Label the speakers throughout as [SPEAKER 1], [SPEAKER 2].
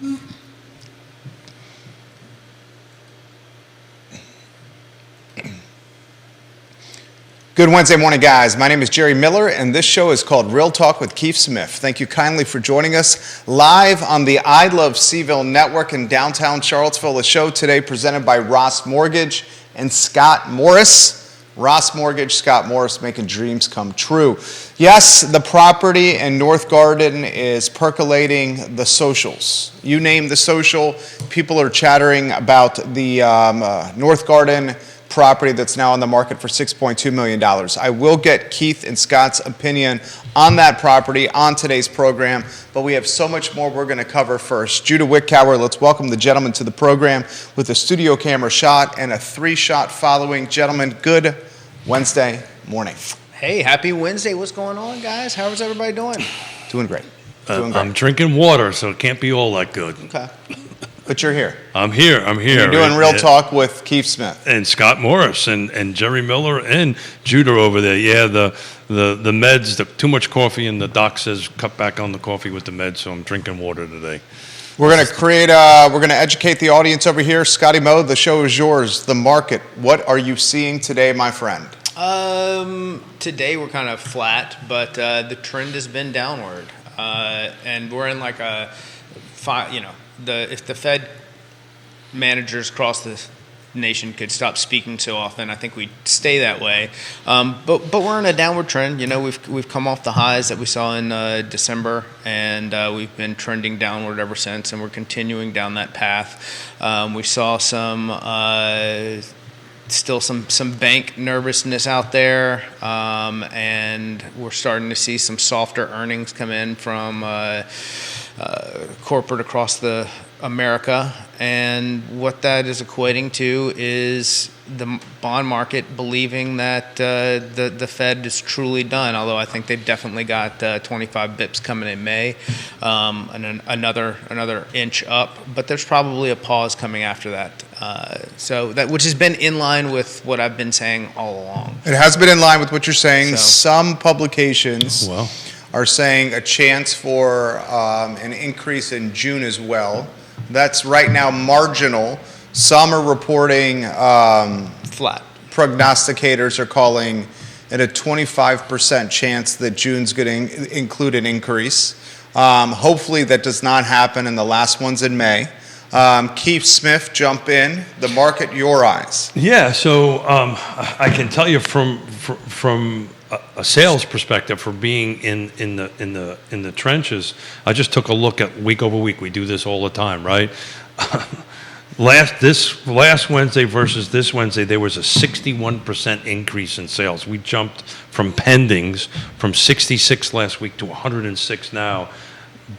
[SPEAKER 1] Good Wednesday morning, guys. My name is Jerry Miller, and this show is called Real Talk with Keith Smith. Thank you kindly for joining us live on the I Love CVille Network in downtown Charlottesville. A show today presented by Ross Mortgage and Scott Morris. Ross Mortgage, Scott Morris, making dreams come true. Yes, the property in North Garden is percolating the socials. You name the social, people are chattering about the North Garden property that's now on the market for $6.2 million. I will get Keith and Scott's opinion on that property on today's program, but we have so much more we're going to cover first. Judah Wickower, let's welcome the gentleman to the program with a studio camera shot and a 3-shot following. Gentlemen, good Wednesday morning.
[SPEAKER 2] Hey, happy Wednesday. What's going on, guys? How's everybody doing?
[SPEAKER 1] Doing great.
[SPEAKER 3] I'm drinking water, so it can't be all that good.
[SPEAKER 1] Okay. But you're here.
[SPEAKER 3] I'm here.
[SPEAKER 1] You're doing Real Talk with Keith Smith.
[SPEAKER 3] And Scott Morris and Jerry Miller and Judah over there. Yeah, the meds, too much coffee, and the doc says cut back on the coffee with the meds, so I'm drinking water today.
[SPEAKER 1] We're going to educate the audience over here. Scotty Moe, the show is yours. The market, what are you seeing today, my friend?
[SPEAKER 2] Today we're kind of flat, but the trend has been downward. And we're in like a, if the Fed managers across the nation could stop speaking so often, I think we'd stay that way. But we're in a downward trend. You know, we've come off the highs that we saw in December, and we've been trending downward ever since, and we're continuing down that path. We saw still some bank nervousness out there, and we're starting to see some softer earnings come in from corporate across the America, and what that is equating to is the bond market believing that the Fed is truly done, although I think they've definitely got 25 bips coming in May, and another inch up, but there's probably a pause coming after that. So that, which has been in line with what I've been saying all along.
[SPEAKER 1] It has been in line with what you're saying.
[SPEAKER 2] So,
[SPEAKER 1] some publications are saying a chance for an increase in June as well. That's right now marginal. Some are reporting
[SPEAKER 2] flat.
[SPEAKER 1] Prognosticators are calling it a 25% chance that June's going to include an increase. Hopefully that does not happen, and the last one's in May. Keith Smith, jump in. The market, your eyes.
[SPEAKER 3] Yeah, so I can tell you from a sales perspective, for being in the trenches, I just took a look at week over week. We do this all the time, right? Last Wednesday versus this Wednesday, there was a 61% increase in sales. We jumped from pendings from 66 last week to 106 now,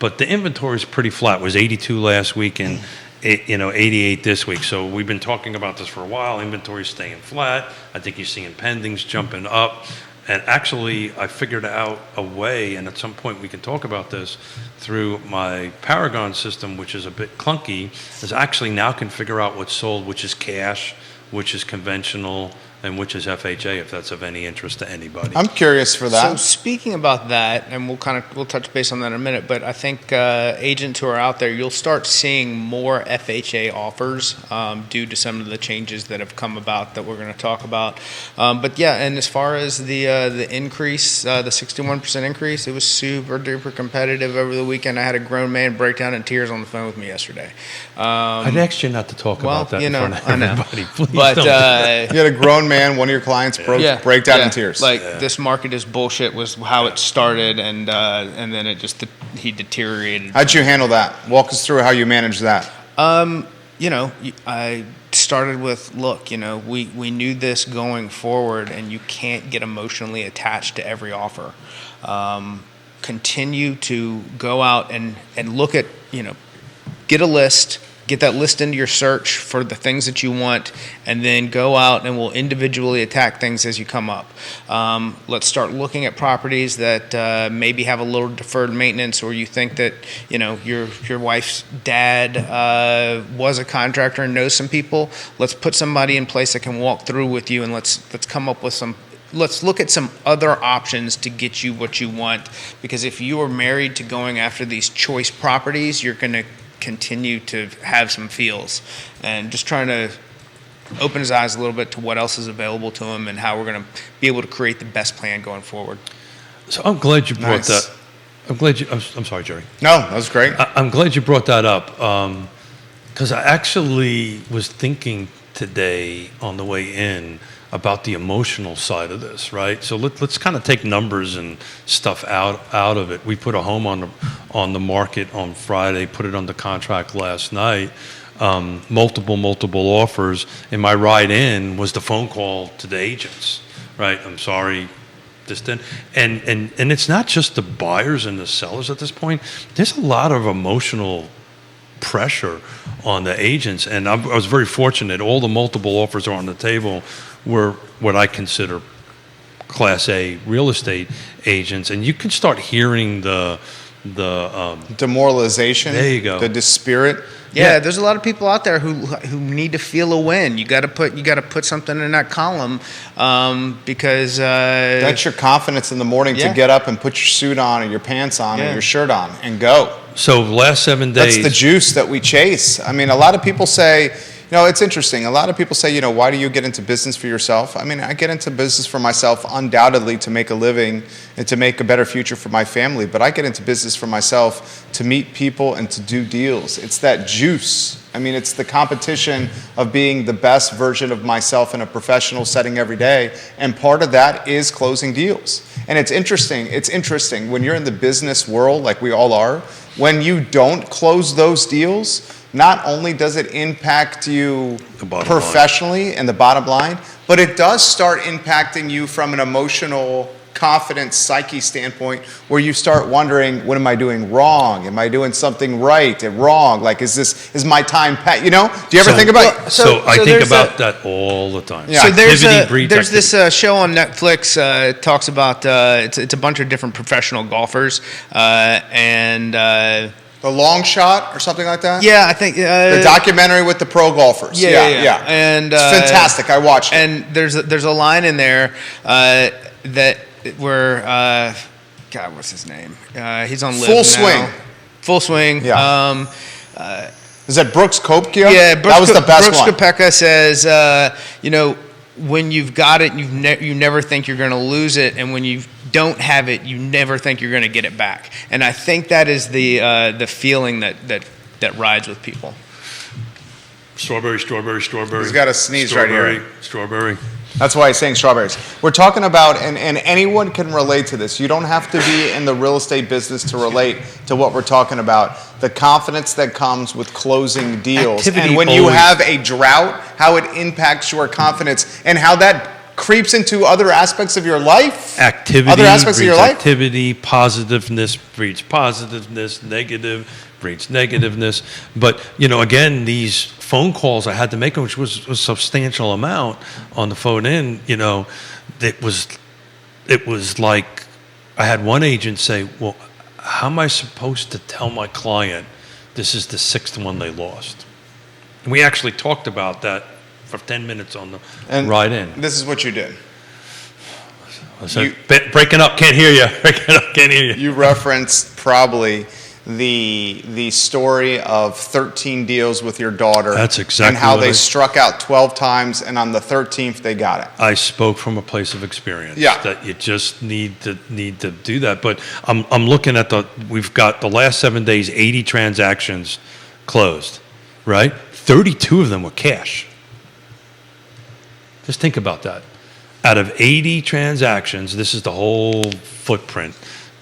[SPEAKER 3] but the inventory is pretty flat. It was 82 last week and 88 this week. So we've been talking about this for a while. Inventory is staying flat. I think you're seeing pendings jumping up. And actually, I figured out a way, and at some point we can talk about this, through my Paragon system, which is a bit clunky, is actually now can figure out what's sold, which is cash, which is conventional, and which is FHA, if that's of any interest to anybody.
[SPEAKER 1] I'm curious for that.
[SPEAKER 2] So speaking about that, and we'll touch base on that in a minute, but I think agents who are out there, you'll start seeing more FHA offers due to some of the changes that have come about that we're going to talk about. But yeah, and as far as the increase, the 61% increase, it was super duper competitive over the weekend. I had a grown man break down in tears on the phone with me yesterday.
[SPEAKER 3] I'd asked you not to talk about that in front of everybody. Please
[SPEAKER 2] but
[SPEAKER 3] don't.
[SPEAKER 2] You
[SPEAKER 1] had a grown man, one of your clients break down in tears.
[SPEAKER 2] This market is bullshit was how it started, and then he deteriorated.
[SPEAKER 1] How'd you handle that? Walk us through how you managed that.
[SPEAKER 2] I started with, look, we knew this going forward, and you can't get emotionally attached to every offer. Continue to go out and look at, get a list. Get that list into your search for the things that you want, and then go out and we'll individually attack things as you come up. Let's start looking at properties that maybe have a little deferred maintenance, or you think that your wife's dad was a contractor and knows some people. Let's put somebody in place that can walk through with you, and let's come up with some. Let's look at some other options to get you what you want, because if you are married to going after these choice properties, you're going to continue to have some feels, and just trying to open his eyes a little bit to what else is available to him and how we're going to be able to create the best plan going forward.
[SPEAKER 3] So I'm glad you brought
[SPEAKER 1] Nice.
[SPEAKER 3] that. I'm glad you. I'm sorry, Jerry.
[SPEAKER 1] No, that was great.
[SPEAKER 3] I'm glad you brought that up because I actually was thinking today on the way in about the emotional side of this, right? So let's kind of take numbers and stuff out of it. We put a home on the market on Friday, put it under contract last night. Multiple offers, and my ride in was the phone call to the agents, right? I'm sorry, this didn't. And it's not just the buyers and the sellers at this point. There's a lot of emotional pressure on the agents, and I was very fortunate. All the multiple offers are on the table were what I consider Class A real estate agents, and you can start hearing the
[SPEAKER 1] Demoralization.
[SPEAKER 3] There you go.
[SPEAKER 1] The dispirit.
[SPEAKER 2] Yeah, there's a lot of people out there who need to feel a win. You got to put something in that column because
[SPEAKER 1] That's your confidence in the morning to
[SPEAKER 2] Yeah.
[SPEAKER 1] get up and put your suit on and your pants on
[SPEAKER 2] Yeah.
[SPEAKER 1] and your shirt on and go.
[SPEAKER 3] So last 7 days.
[SPEAKER 1] That's the juice that we chase. I mean, a lot of people say, it's interesting. A lot of people say, why do you get into business for yourself? I mean, I get into business for myself undoubtedly to make a living and to make a better future for my family. But I get into business for myself to meet people and to do deals. It's that juice. I mean, it's the competition of being the best version of myself in a professional setting every day. And part of that is closing deals. And it's interesting. When you're in the business world, like we all are, when you don't close those deals, not only does it impact you
[SPEAKER 3] The bottom
[SPEAKER 1] professionally and the bottom line, but it does start impacting you from an emotional, confidence, psyche standpoint, where you start wondering, what am I doing wrong? Am I doing something right and wrong? Like, is my time do you ever think about it?
[SPEAKER 3] So I think
[SPEAKER 2] there's
[SPEAKER 3] about that all the time.
[SPEAKER 1] Yeah.
[SPEAKER 2] So there's
[SPEAKER 3] Activity breeds
[SPEAKER 2] this
[SPEAKER 3] activity.
[SPEAKER 2] show on Netflix. It talks about it's a bunch of different professional golfers, and
[SPEAKER 1] The long shot or something like that?
[SPEAKER 2] yeah, I think
[SPEAKER 1] The documentary with the pro golfers.
[SPEAKER 2] yeah. And
[SPEAKER 1] it's fantastic. I watched it.
[SPEAKER 2] And there's a line in there that where God, what's his name? He's on Live
[SPEAKER 1] Full
[SPEAKER 2] now.
[SPEAKER 1] Swing.
[SPEAKER 2] Full Swing.
[SPEAKER 1] Yeah. Is that Brooks Koepka?
[SPEAKER 2] Yeah,
[SPEAKER 1] that was the best
[SPEAKER 2] Brooks
[SPEAKER 1] one.
[SPEAKER 2] Koepka says, when you've got it, you never think you're going to lose it, and when you don't have it, you never think you're going to get it back. And I think that is the feeling that rides with people.
[SPEAKER 3] Strawberry.
[SPEAKER 1] He's got a sneeze right here.
[SPEAKER 3] Strawberry.
[SPEAKER 1] That's why he's saying strawberries. We're talking about, and anyone can relate to this. You don't have to be in the real estate business to relate to what we're talking about. The confidence that comes with closing deals.
[SPEAKER 3] Activity
[SPEAKER 1] and when you
[SPEAKER 3] always-
[SPEAKER 1] have a drought, how it impacts your confidence and how that creeps into other aspects of your life.
[SPEAKER 3] Activity
[SPEAKER 1] Other aspects of
[SPEAKER 3] breeds
[SPEAKER 1] your life.
[SPEAKER 3] activity. Positiveness breeds positiveness. Negative breeds negativeness. But again, these phone calls I had to make, which was a substantial amount on the phone in. It was like I had one agent say, "Well, how am I supposed to tell my client this is the sixth one they lost?" And we actually talked about that for 10 minutes on the
[SPEAKER 1] And
[SPEAKER 3] ride in.
[SPEAKER 1] This is what you did.
[SPEAKER 3] I said, breaking up, can't hear you. Breaking up, can't hear you.
[SPEAKER 1] You referenced probably the story of 13 deals with your daughter.
[SPEAKER 3] That's exactly
[SPEAKER 1] And how
[SPEAKER 3] what
[SPEAKER 1] they
[SPEAKER 3] I-
[SPEAKER 1] struck out 12 times, and on the 13th they got it.
[SPEAKER 3] I spoke from a place of experience.
[SPEAKER 1] Yeah.
[SPEAKER 3] That you just need to do that. But I'm looking at we've got the last 7 days, 80 transactions closed, right? 32 of them were cash. Just think about that. Out of 80 transactions, this is the whole footprint.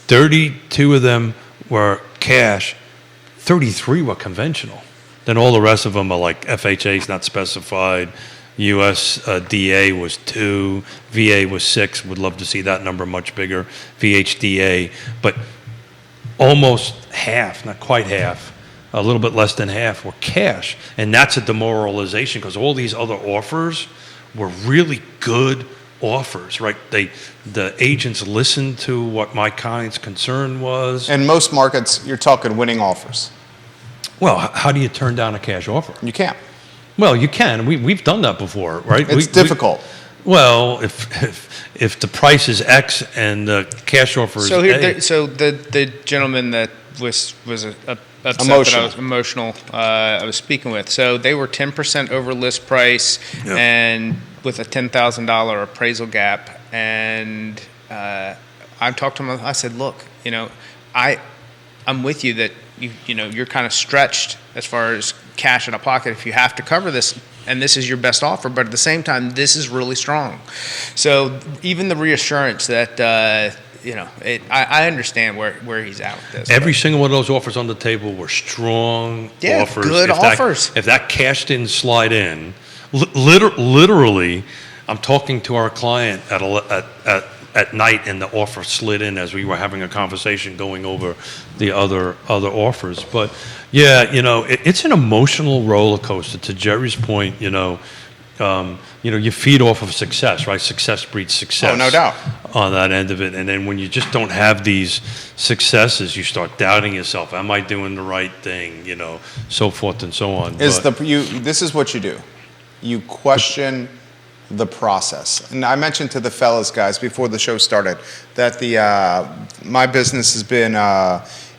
[SPEAKER 3] 32 of them were cash. 33 were conventional. Then all the rest of them are like FHA's not specified. USDA was 2. VA was 6. Would love to see that number much bigger. VHDA. But almost half, not quite half, a little bit less than half were cash. And that's a demoralization because all these other offers were really good offers, right? The agents listened to what my client's concern was.
[SPEAKER 1] In most markets, you're talking winning offers.
[SPEAKER 3] Well, how do you turn down a cash offer?
[SPEAKER 1] You can't.
[SPEAKER 3] Well, you can. We've done that before, right?
[SPEAKER 1] It's difficult.
[SPEAKER 3] Well, if the price is X and the cash offer is
[SPEAKER 2] So
[SPEAKER 3] A.
[SPEAKER 2] the gentleman that upset
[SPEAKER 1] Emotional.
[SPEAKER 2] that I was emotional. I was speaking with. So they were 10% over list price,
[SPEAKER 3] Yep.
[SPEAKER 2] and with a $10,000 appraisal gap. And I talked to them. I said, look, I'm with you that you're kind of stretched as far as cash in a pocket if you have to cover this, and this is your best offer. But at the same time, this is really strong. So even the reassurance that I understand where he's at with this.
[SPEAKER 3] Every single one of those offers on the table were strong offers.
[SPEAKER 2] Good offers.
[SPEAKER 3] If that cash didn't slide in, literally, I'm talking to our client at night, and the offer slid in as we were having a conversation going over the other offers. But yeah, it's an emotional roller coaster. To Jerry's point, you feed off of success, right? Success breeds success.
[SPEAKER 1] Oh, no doubt.
[SPEAKER 3] On that end of it, and then when you just don't have these successes, you start doubting yourself. Am I doing the right thing? So forth and so on.
[SPEAKER 1] This is what you do. You question the process. And I mentioned to the fellas, guys, before the show started, that my business has been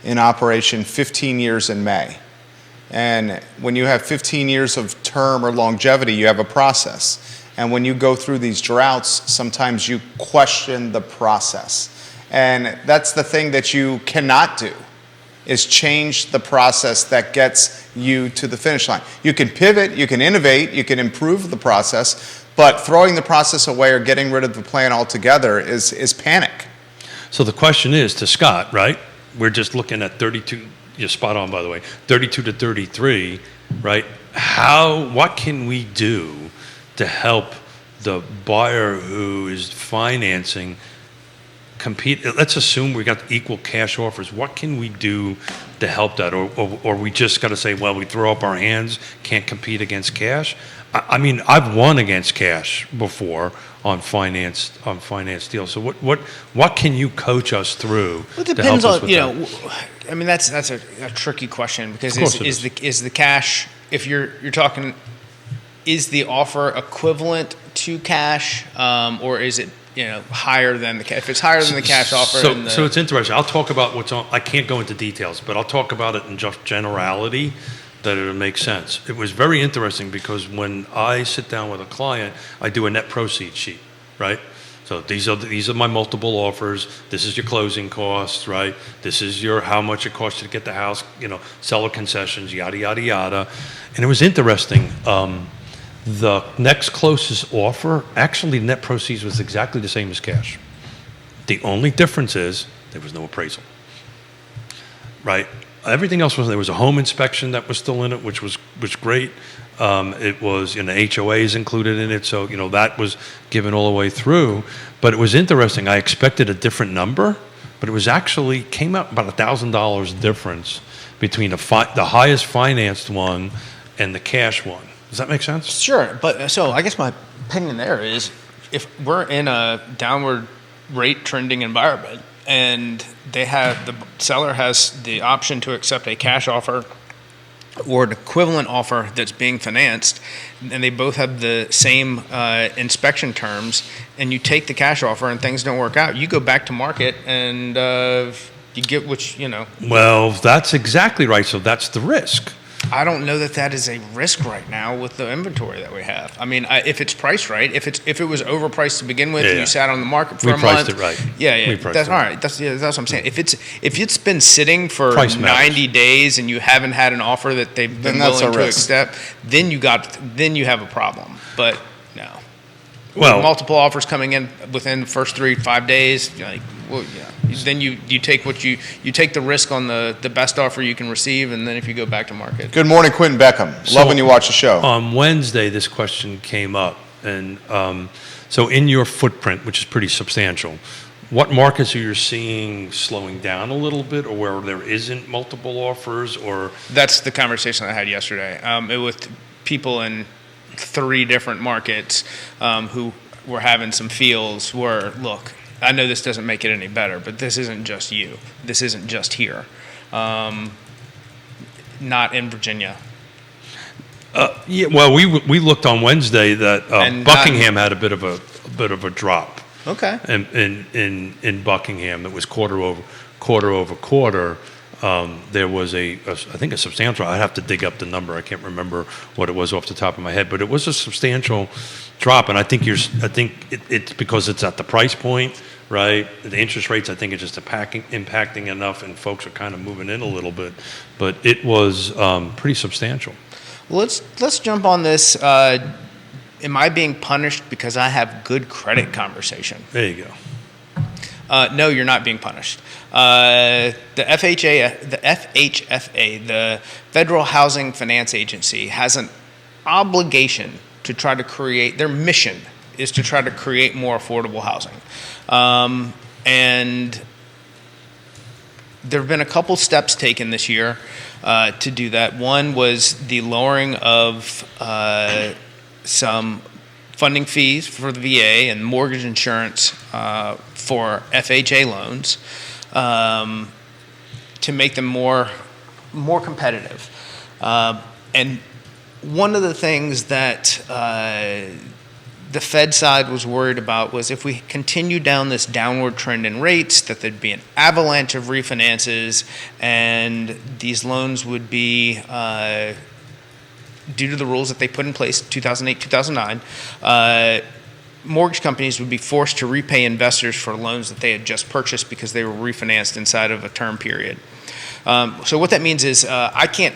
[SPEAKER 1] in operation 15 years in May. And when you have 15 years of term or longevity, you have a process. And when you go through these droughts, sometimes you question the process. And that's the thing that you cannot do, is change the process that gets you to the finish line. You can pivot, you can innovate, you can improve the process, but throwing the process away or getting rid of the plan altogether is panic.
[SPEAKER 3] So the question is to Scott, right? We're just looking at 32. You're spot on, by the way. 32 to 33, right? What can we do to help the buyer who is financing compete? Let's assume we got equal cash offers. What can we do to help that? Or we just got to say, well, we throw up our hands, can't compete against cash? I mean, I've won against cash before on finance deals. So what can you coach us through?
[SPEAKER 2] Well, it
[SPEAKER 3] to
[SPEAKER 2] depends
[SPEAKER 3] help us
[SPEAKER 2] on
[SPEAKER 3] with that?
[SPEAKER 2] I mean, that's a tricky question, because
[SPEAKER 3] Of course it
[SPEAKER 2] is the cash, if you're talking, is the offer equivalent to cash, or is it higher than the cash? If it's higher than the cash offer,
[SPEAKER 3] so it's interesting. I'll talk about what's on. I can't go into details, but I'll talk about it in just generality, that it'll make sense. It was very interesting because when I sit down with a client, I do a net proceeds sheet, right? So these are my multiple offers. This is your closing costs, right? This is how much it costs you to get the house, seller concessions, yada, yada, yada. And it was interesting. The next closest offer, actually net proceeds was exactly the same as cash. The only difference is there was no appraisal, right? Everything else there was a home inspection that was still in it, which was great. It was, HOAs included in it, so that was given all the way through. But it was interesting. I expected a different number, but it was actually came out about $1,000 difference between the highest financed one and the cash one. Does that make sense?
[SPEAKER 2] Sure, but so I guess my opinion there is, if we're in a downward rate trending environment, and the seller has the option to accept a cash offer or an equivalent offer that's being financed, and they both have the same inspection terms, and you take the cash offer and things don't work out, you go back to market and you get
[SPEAKER 3] Well, that's exactly right. So that's the risk.
[SPEAKER 2] I don't know that is a risk right now with the inventory that we have. I mean, if it's priced right, if it was overpriced to begin with, and you sat on the market for a month,
[SPEAKER 3] we priced it right.
[SPEAKER 2] Yeah, that's all right. That's what I'm saying. If it's been sitting for 90 days and you haven't had an offer that they've been willing to accept, then you have a problem. But no,
[SPEAKER 3] well,
[SPEAKER 2] multiple offers coming in within the first 3-5 days, then you take you take the risk on the best offer you can receive, and then if you go back to market.
[SPEAKER 1] Good morning, Quentin Beckham. Love when you watch the show.
[SPEAKER 3] On Wednesday, this question came up, and so in your footprint, which is pretty substantial, what markets are you seeing slowing down a little bit, or where there isn't multiple offers, or?
[SPEAKER 2] That's the conversation I had yesterday. With people in 3 different markets who were having some feels where, look, I know this doesn't make it any better, but this isn't just you. This isn't just here. Not in Virginia.
[SPEAKER 3] Yeah. Well, we looked on Wednesday that Buckingham had a bit of a drop.
[SPEAKER 2] Okay.
[SPEAKER 3] In Buckingham, it was quarter over quarter. there was I think a substantial, I'd have to dig up the number. I can't remember what it was off the top of my head, but it was a substantial drop. And I think it's because it's at the price point, right? The interest rates, I think, are just impacting enough, and folks are kind of moving in a little bit. But it was pretty substantial.
[SPEAKER 2] Well, let's jump on this. Am I being punished because I have good credit conversation?
[SPEAKER 3] There you go.
[SPEAKER 2] No, you're not being punished. The FHFA, the Federal Housing Finance Agency, has an obligation to try to create, their mission is to try to create more affordable housing. And there have been a couple steps taken this year to do that. One was the lowering of some funding fees for the VA and mortgage insurance for FHA loans to make them more competitive. And one of the things that the Fed side was worried about was if we continue down this downward trend in rates, that there'd be an avalanche of refinances, and these loans would be, due to the rules that they put in place 2008, 2009, mortgage companies would be forced to repay investors for loans that they had just purchased because they were refinanced inside of a term period. So what that means is I can't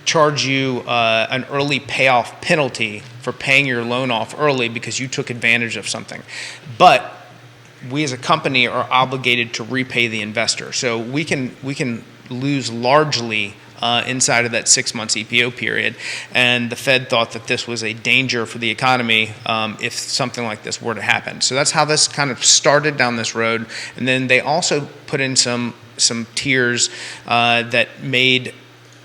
[SPEAKER 2] charge you an early payoff penalty for paying your loan off early because you took advantage of something. But we as a company are obligated to repay the investor. So we can lose largely inside of that 6 months EPO period. And the Fed thought that this was a danger for the economy if something like this were to happen. So that's how this kind of started down this road. And then they also put in some tiers that made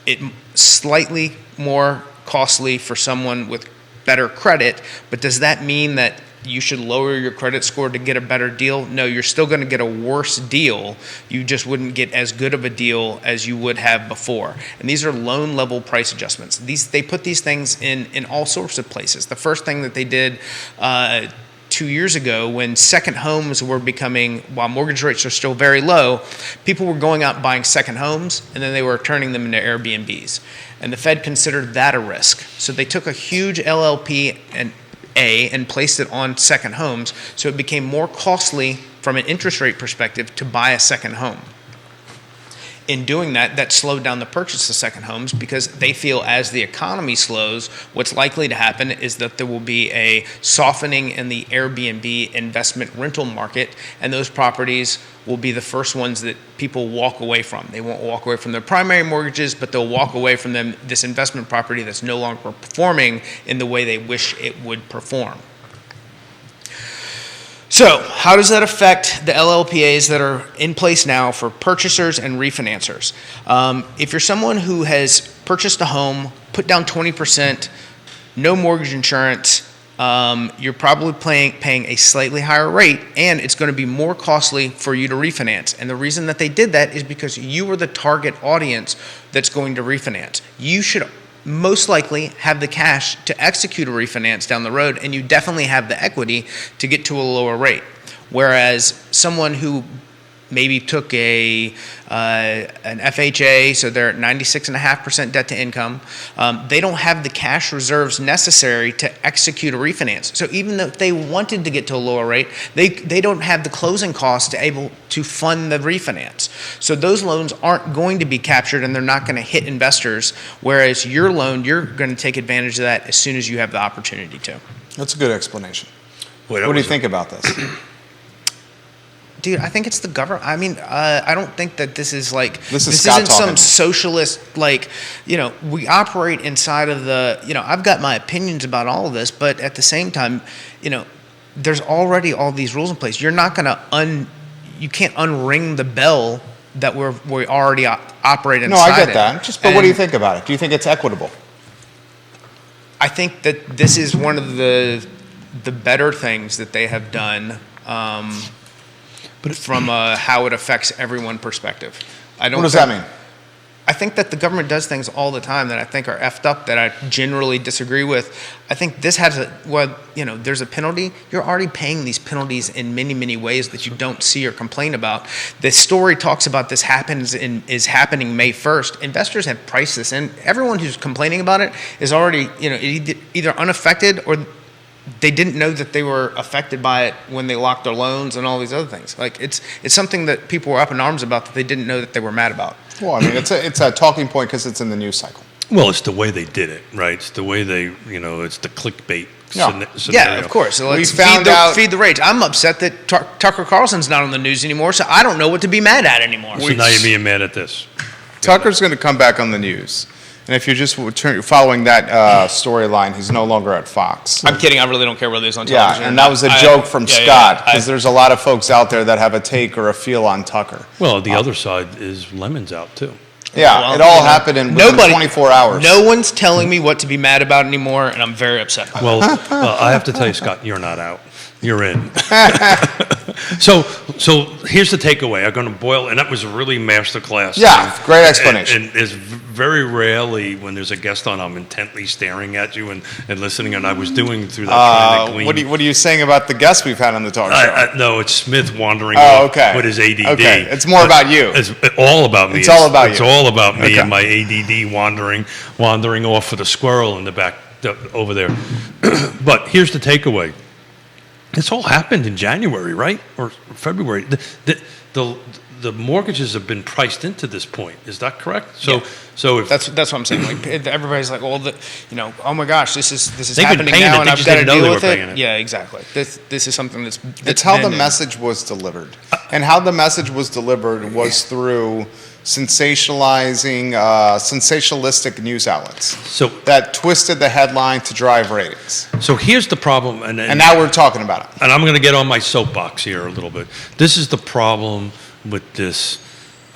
[SPEAKER 2] it slightly more costly for someone with better credit. But does that mean that you should lower your credit score to get a better deal? No, you're still going to get a worse deal. You just wouldn't get as good of a deal as you would have before. And these are loan level price adjustments. They put these things in all sorts of places. The first thing that they did 2 years ago, when second homes were becoming, while mortgage rates are still very low, people were going out and buying second homes, and then they were turning them into Airbnbs. And the Fed considered that a risk. So they took a huge LLP and placed it on second homes, so it became more costly from an interest rate perspective to buy a second home. In doing that, that slowed down the purchase of second homes because they feel as the economy slows, what's likely to happen is that there will be a softening in the Airbnb investment rental market, and those properties will be the first ones that people walk away from. They won't walk away from their primary mortgages, but they'll walk away from this investment property that's no longer performing in the way they wish it would perform. So how does that affect the LLPAs that are in place now for purchasers and refinancers? If you're someone who has purchased a home, put down 20%, no mortgage insurance, you're probably paying a slightly higher rate, and it's going to be more costly for you to refinance. And the reason that they did that is because you were the target audience that's going to refinance. You should most likely have the cash to execute a refinance down the road, and you definitely have the equity to get to a lower rate. Whereas someone who maybe took an FHA, so they're at 96.5% debt to income, they don't have the cash reserves necessary to execute a refinance. So even if they wanted to get to a lower rate, they don't have the closing costs to able to fund the refinance. So those loans aren't going to be captured, and they're not going to hit investors, whereas your loan, you're going to take advantage of that as soon as you have the opportunity to.
[SPEAKER 1] That's a good explanation. What do you think about this?
[SPEAKER 2] Dude, I think it's the government. I mean, I don't think that this is like,
[SPEAKER 1] this
[SPEAKER 2] isn't some socialist, like, we operate inside of I've got my opinions about all of this, but at the same time, there's already all these rules in place. You're not going to you can't unring the bell that we already operate inside.
[SPEAKER 1] No, I get that. But what do you think about it? Do you think it's equitable?
[SPEAKER 2] I think that this is one of the better things that they have done. But from how it affects everyone perspective.
[SPEAKER 1] What does that mean?
[SPEAKER 2] I think that the government does things all the time that I think are effed up, that I generally disagree with. I think this has there's a penalty. You're already paying these penalties in many, many ways that you don't see or complain about. The story talks about this is happening May 1st. Investors have priced this in. Everyone who's complaining about it is already, either unaffected or they didn't know that they were affected by it when they locked their loans and all these other things. Like it's something that people were up in arms about that they didn't know that they were mad about.
[SPEAKER 1] Well, I mean, it's a talking point because it's in the news cycle.
[SPEAKER 3] Well, it's the way they did it, right? It's the way they, it's the clickbait scenario.
[SPEAKER 2] Yeah, of course. So let's feed the rage. I'm upset that Tucker Carlson's not on the news anymore, so I don't know what to be mad at anymore.
[SPEAKER 3] So now you're being mad at this.
[SPEAKER 1] Tucker's going to come back on the news. And if you're just following that storyline, he's no longer at Fox.
[SPEAKER 2] I'm kidding. I really don't care whether he's on television.
[SPEAKER 1] Yeah, and that was a joke from Scott, because there's a lot of folks out there that have a take or a feel on Tucker.
[SPEAKER 3] Well, the other side is Lemon's out, too.
[SPEAKER 1] Yeah, well, it all happened in within 24 hours.
[SPEAKER 2] No one's telling me what to be mad about anymore, and I'm very upset by
[SPEAKER 3] Well, I have to tell you, Scott, you're not out. You're in. So here's the takeaway. I'm going to boil, and that was really masterclass.
[SPEAKER 1] Yeah, great explanation.
[SPEAKER 3] And it's very rarely when there's a guest on, I'm intently staring at you and listening, and I was doing through that trying to glean.
[SPEAKER 1] What are you saying about the guests we've had on the talk show?
[SPEAKER 3] No, it's Smith wandering off with his ADD.
[SPEAKER 1] Okay, it's more about you.
[SPEAKER 3] It's all about me.
[SPEAKER 1] It's all about you.
[SPEAKER 3] It's all about me and my ADD wandering off with a squirrel in the back over there. But here's the takeaway. This all happened in January, right? Or February. The mortgages have been priced into this point. Is that correct? So if
[SPEAKER 2] that's what I'm saying. Like everybody's like, well, oh my gosh, this is
[SPEAKER 3] they've
[SPEAKER 2] happening
[SPEAKER 3] been paying
[SPEAKER 2] now,
[SPEAKER 3] it,
[SPEAKER 2] and
[SPEAKER 3] they
[SPEAKER 2] I've
[SPEAKER 3] just
[SPEAKER 2] got to
[SPEAKER 3] didn't know
[SPEAKER 2] deal
[SPEAKER 3] they
[SPEAKER 2] with
[SPEAKER 3] were
[SPEAKER 2] it.
[SPEAKER 3] paying it.
[SPEAKER 2] Yeah, exactly. This is something that's
[SPEAKER 1] it's how the message was delivered, and how the message was delivered was through sensationalistic news outlets that twisted the headline to drive ratings.
[SPEAKER 3] So here's the problem, and
[SPEAKER 1] now we're talking about it.
[SPEAKER 3] And I'm going to get on my soapbox here a little bit. This is the problem with this.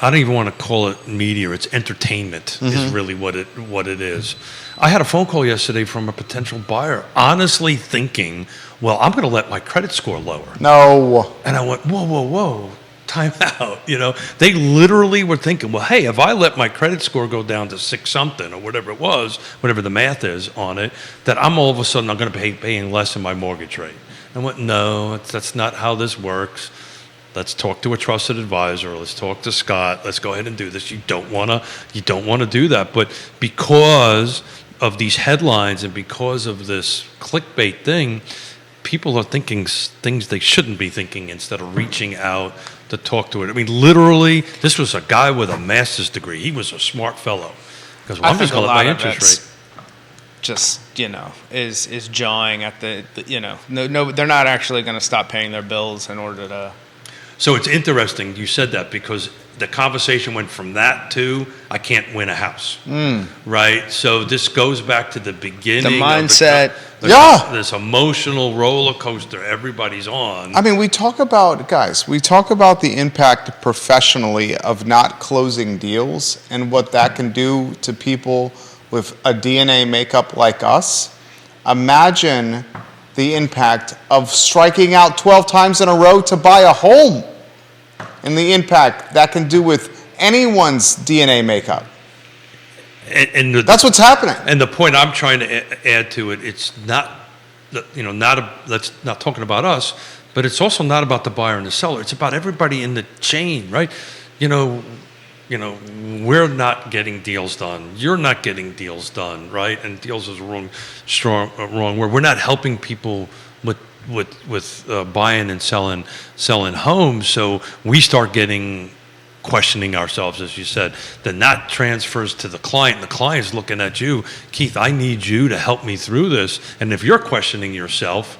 [SPEAKER 3] I don't even want to call it media. It's entertainment is really what it is. I had a phone call yesterday from a potential buyer, honestly thinking, well, I'm going to let my credit score lower.
[SPEAKER 1] No.
[SPEAKER 3] And I went, whoa. Time out. They literally were thinking, well, hey, if I let my credit score go down to 6 something or whatever it was, whatever the math is on it, that I'm all of a sudden I'm going to be paying less in my mortgage rate. I went, no, that's not how this works. Let's talk to a trusted advisor. Let's talk to Scott. Let's go ahead and do this. You don't want to do that, but because of these headlines and because of this clickbait thing, people are thinking things they shouldn't be thinking instead of reaching out to talk to it. I mean, literally, this was a guy with a master's degree. He was a smart fellow. Because I'm just going to let my interest rate.
[SPEAKER 2] Just, is jawing at the no, they're not actually going to stop paying their bills in order to.
[SPEAKER 3] So it's interesting you said that, because the conversation went from that to I can't win a house, right? So this goes back to the beginning.
[SPEAKER 2] The mindset.
[SPEAKER 3] This emotional roller coaster everybody's on.
[SPEAKER 1] I mean, we talk about the impact professionally of not closing deals and what that can do to people with a DNA makeup like us. Imagine the impact of striking out 12 times in a row to buy a home, and the impact that can do with anyone's DNA makeup.
[SPEAKER 3] And
[SPEAKER 1] that's what's happening.
[SPEAKER 3] And the point I'm trying to add to it, it's not, that's not talking about us, but it's also not about the buyer and the seller. It's about everybody in the chain, right? We're not getting deals done. You're not getting deals done, right? And deals is a wrong word. We're not helping people with buying and selling homes. So we start questioning ourselves, as you said. Then that transfers to the client. The client's looking at you, Keith, I need you to help me through this. And if you're questioning yourself,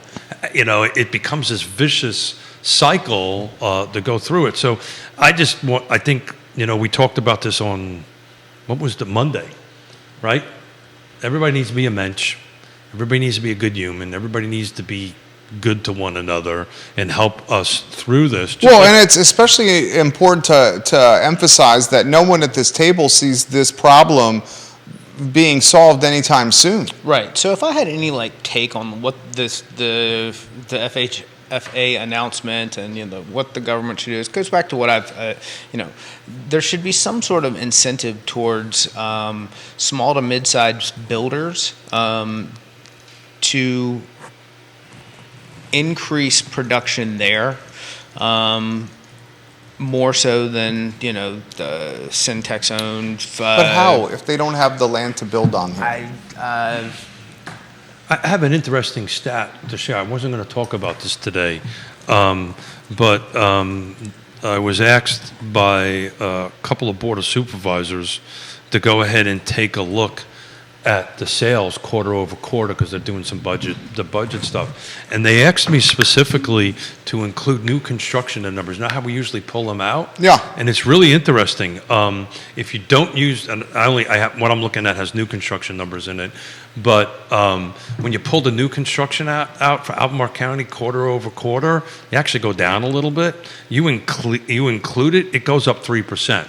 [SPEAKER 3] it becomes this vicious cycle to go through it. So I think, we talked about this on, what was the Monday, right? Everybody needs to be a mensch. Everybody needs to be a good human. Everybody needs to be good to one another and help us through this.
[SPEAKER 1] And it's especially important to emphasize that no one at this table sees this problem being solved anytime soon.
[SPEAKER 2] Right. So if I had any take on what the FFA announcement and what the government should do. It goes back to what there should be some sort of incentive towards small to mid-sized builders to increase production there. More so than the Syntex owned.
[SPEAKER 1] But how if they don't have the land to build on here?
[SPEAKER 3] I have an interesting stat to share. I wasn't going to talk about this today, but I was asked by a couple of Board of Supervisors to go ahead and take a look at the sales quarter over quarter because they're doing some budget stuff. And they asked me specifically to include new construction in numbers, not how we usually pull them out.
[SPEAKER 1] Yeah.
[SPEAKER 3] And it's really interesting. If you don't use, and what I'm looking at has new construction numbers in it, but when you pull the new construction out for Albemarle County quarter over quarter, you actually go down a little bit. You include it, it goes up 3%.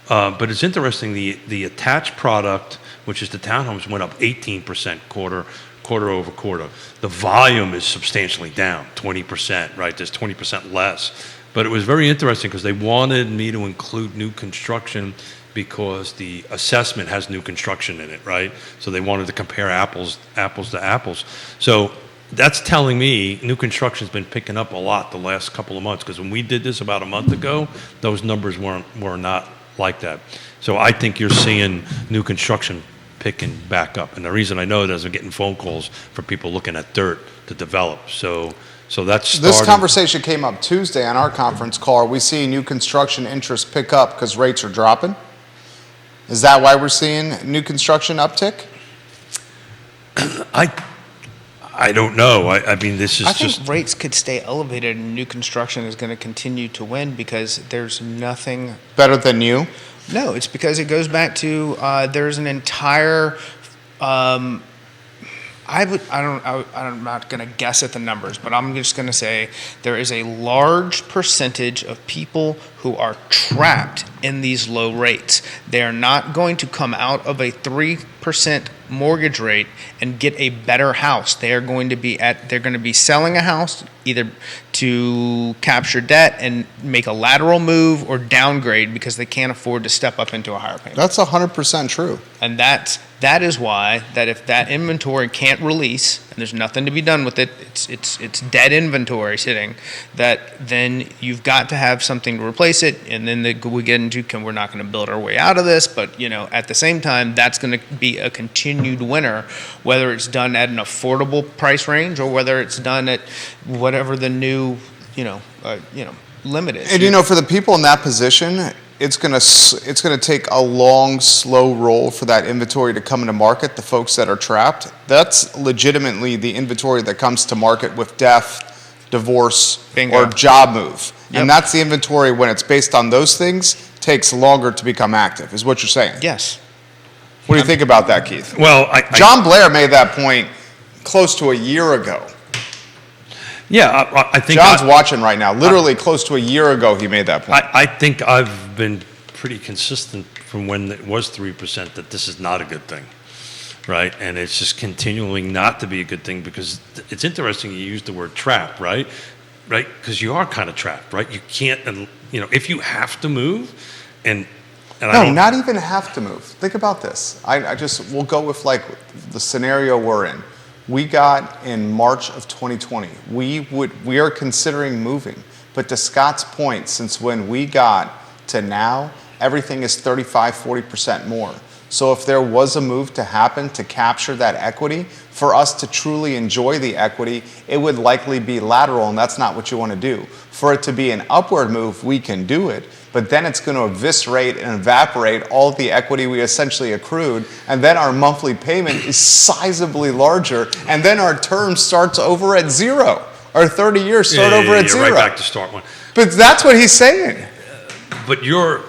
[SPEAKER 3] But it's interesting, the attached product, which is the townhomes, went up 18% quarter over quarter. The volume is substantially down, 20%, right? There's 20% less. But it was very interesting because they wanted me to include new construction because the assessment has new construction in it, right? So they wanted to compare apples to apples. So that's telling me new construction's been picking up a lot the last couple of months, because when we did this about a month ago, those numbers were not like that. So I think you're seeing new construction picking back up. And the reason I know that is I'm getting phone calls for people looking at dirt to develop. So that's starting.
[SPEAKER 1] This conversation came up Tuesday on our conference call. Are we seeing new construction interest pick up because rates are dropping? Is that why we're seeing new construction uptick?
[SPEAKER 3] I don't know. I mean, this is
[SPEAKER 2] I think
[SPEAKER 3] just
[SPEAKER 2] rates could stay elevated and new construction is going to continue to win because there's nothing
[SPEAKER 1] Better than you?
[SPEAKER 2] No, it's because it goes back to there's an entire. I'm not going to guess at the numbers, but I'm just going to say there is a large percentage of people who are trapped in these low rates. They are not going to come out of a 3% mortgage rate and get a better house. They're going to be selling a house either to capture debt and make a lateral move or downgrade because they can't afford to step up into a higher payment.
[SPEAKER 1] That's 100% true.
[SPEAKER 2] And that is why that if that inventory can't release and there's nothing to be done with it, it's dead inventory sitting, that then you've got to have something to replace it. And then we get into we're not going to build our way out of this, but at the same time that's going to be a continued winner, whether it's done at an affordable price range or whether it's done at whatever the new limit is.
[SPEAKER 1] And for the people in that position, it's gonna take a long, slow roll for that inventory to come into market. The folks that are trapped, that's legitimately the inventory that comes to market with death, divorce,
[SPEAKER 2] Bingo.
[SPEAKER 1] or job move.
[SPEAKER 2] Yep.
[SPEAKER 1] And that's the inventory when it's based on those things, takes longer to become active, is what you're saying.
[SPEAKER 2] Yes.
[SPEAKER 1] What do you think about that, Keith?
[SPEAKER 3] well.
[SPEAKER 1] John Blair made that point close to a year ago.
[SPEAKER 3] Yeah, I think
[SPEAKER 1] John's watching right now. Literally close to a year ago, he made that point.
[SPEAKER 3] I think I've been pretty consistent from when it was 3% that this is not a good thing, right? And it's just continuing not to be a good thing because it's interesting you use the word trap, right? Right? Because you are kind of trapped, right? You can't, if you have to move, and I
[SPEAKER 1] No,
[SPEAKER 3] don't,
[SPEAKER 1] not even have to move. Think about this. We'll go with the scenario we're in. We got in March of 2020. We are considering moving. But to Scott's point, since when we got to now, everything is 35, 40% more. So if there was a move to happen to capture that equity, for us to truly enjoy the equity, it would likely be lateral, and that's not what you want to do. For it to be an upward move, we can do it, but then it's going to eviscerate and evaporate all the equity we essentially accrued, and then our monthly payment is sizably larger, and then our term starts over at zero. Our 30 years start over at zero.
[SPEAKER 3] Right back to start one.
[SPEAKER 1] But that's what he's saying.
[SPEAKER 3] But you're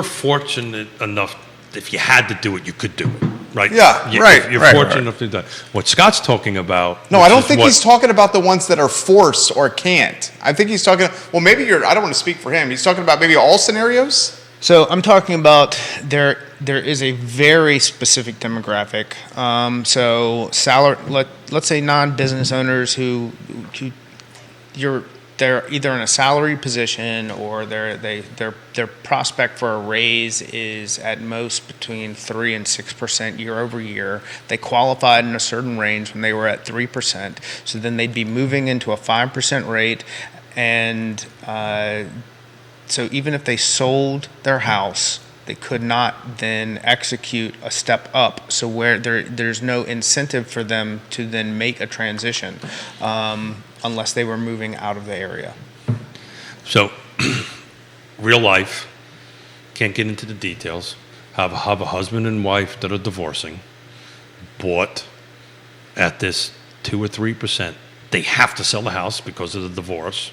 [SPEAKER 3] fortunate enough. If you had to do it, you could do it, right?
[SPEAKER 1] Yeah, right.
[SPEAKER 3] You're
[SPEAKER 1] right,
[SPEAKER 3] fortunate
[SPEAKER 1] right.
[SPEAKER 3] enough to do that. What Scott's talking about.
[SPEAKER 1] No, I don't think he's talking about the ones that are forced or can't. I think he's talking, I don't want to speak for him. He's talking about maybe all scenarios?
[SPEAKER 2] So I'm talking about there is a very specific demographic. Let's say non-business owners who they're either in a salary position or their prospect for a raise is at most between 3 and 6% year over year. They qualified in a certain range when they were at 3%, so then they'd be moving into a 5% rate, and so even if they sold their house, they could not then execute a step up. So where there's no incentive for them to then make a transition unless they were moving out of the area.
[SPEAKER 3] So, real life, can't get into the details. Have a husband and wife that are divorcing, bought at this 2 or 3%. They have to sell the house because of the divorce,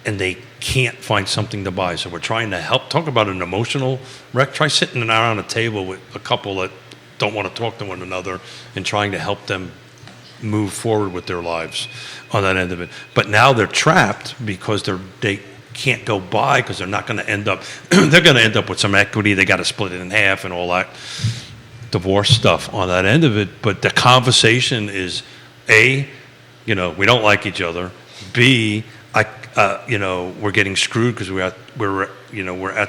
[SPEAKER 3] and they can't find something to buy. So we're trying to help. Talk about an emotional wreck. Try sitting around a table with a couple that don't want to talk to one another and trying to help them move forward with their lives on that end of it. But now they're trapped because they can't go buy because they're not going to end up, they're going to end up with some equity. They got to split it in half and all that divorce stuff on that end of it. But the conversation is, A, we don't like each other. B, we're getting screwed because we're at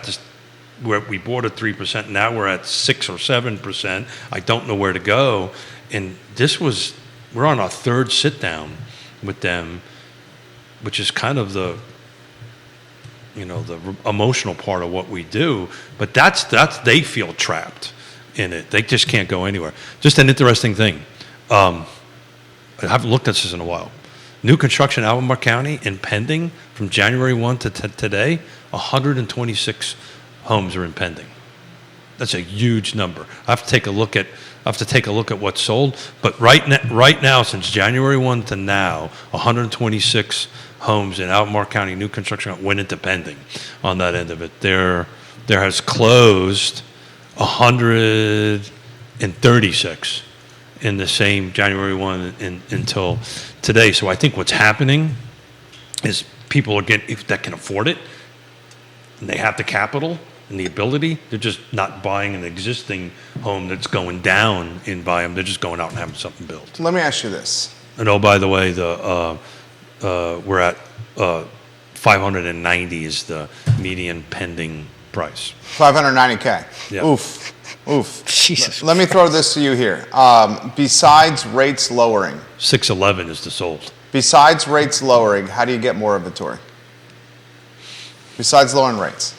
[SPEAKER 3] this, where we bought at 3%. Now we're at 6 or 7%. I don't know where to go. And we're on our third sit down with them, which is kind of the emotional part of what we do. But that's they feel trapped in it. They just can't go anywhere. Just an interesting thing. I haven't looked at this in a while. New construction, Albemarle County, in pending from January 1 to today, 126 homes are in pending. That's a huge number. I have to take a look at what's sold. But right now, since January 1 to now, 126 homes in Albemarle County, new construction went into pending on that end of it. There has closed 136 in the same January 1 until today. So I think what's happening is people are getting, if that can afford it, and they have the capital and the ability, they're just not buying an existing home that's going down in volume. They're just going out and having something built.
[SPEAKER 1] Let me ask you this.
[SPEAKER 3] And oh, by the way, we're at 590 is the median pending price.
[SPEAKER 1] 590K.
[SPEAKER 3] Yeah.
[SPEAKER 1] Oof.
[SPEAKER 2] Jesus.
[SPEAKER 1] Let me throw this to you here. Besides rates lowering.
[SPEAKER 3] 611 is the sold.
[SPEAKER 1] Besides rates lowering, how do you get more inventory? Besides lowering rates.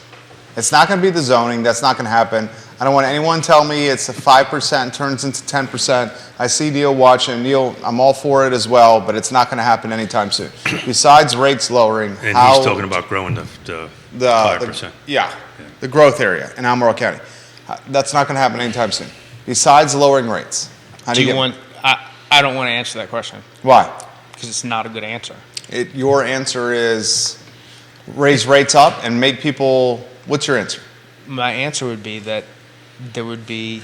[SPEAKER 1] It's not going to be the zoning. That's not going to happen. I don't want anyone to tell me it's a 5% turns into 10%. I see Neil watching. Neil, I'm all for it as well, but it's not going to happen anytime soon. Besides rates lowering,
[SPEAKER 3] and he's talking about growing the 5%.
[SPEAKER 1] The growth area in Albemarle County. That's not going to happen anytime soon. Besides lowering rates, how do you get?
[SPEAKER 2] I don't want to answer that question.
[SPEAKER 1] Why?
[SPEAKER 2] Because it's not a good answer.
[SPEAKER 1] Your answer is raise rates up and make people. What's your answer?
[SPEAKER 2] My answer would be that there would be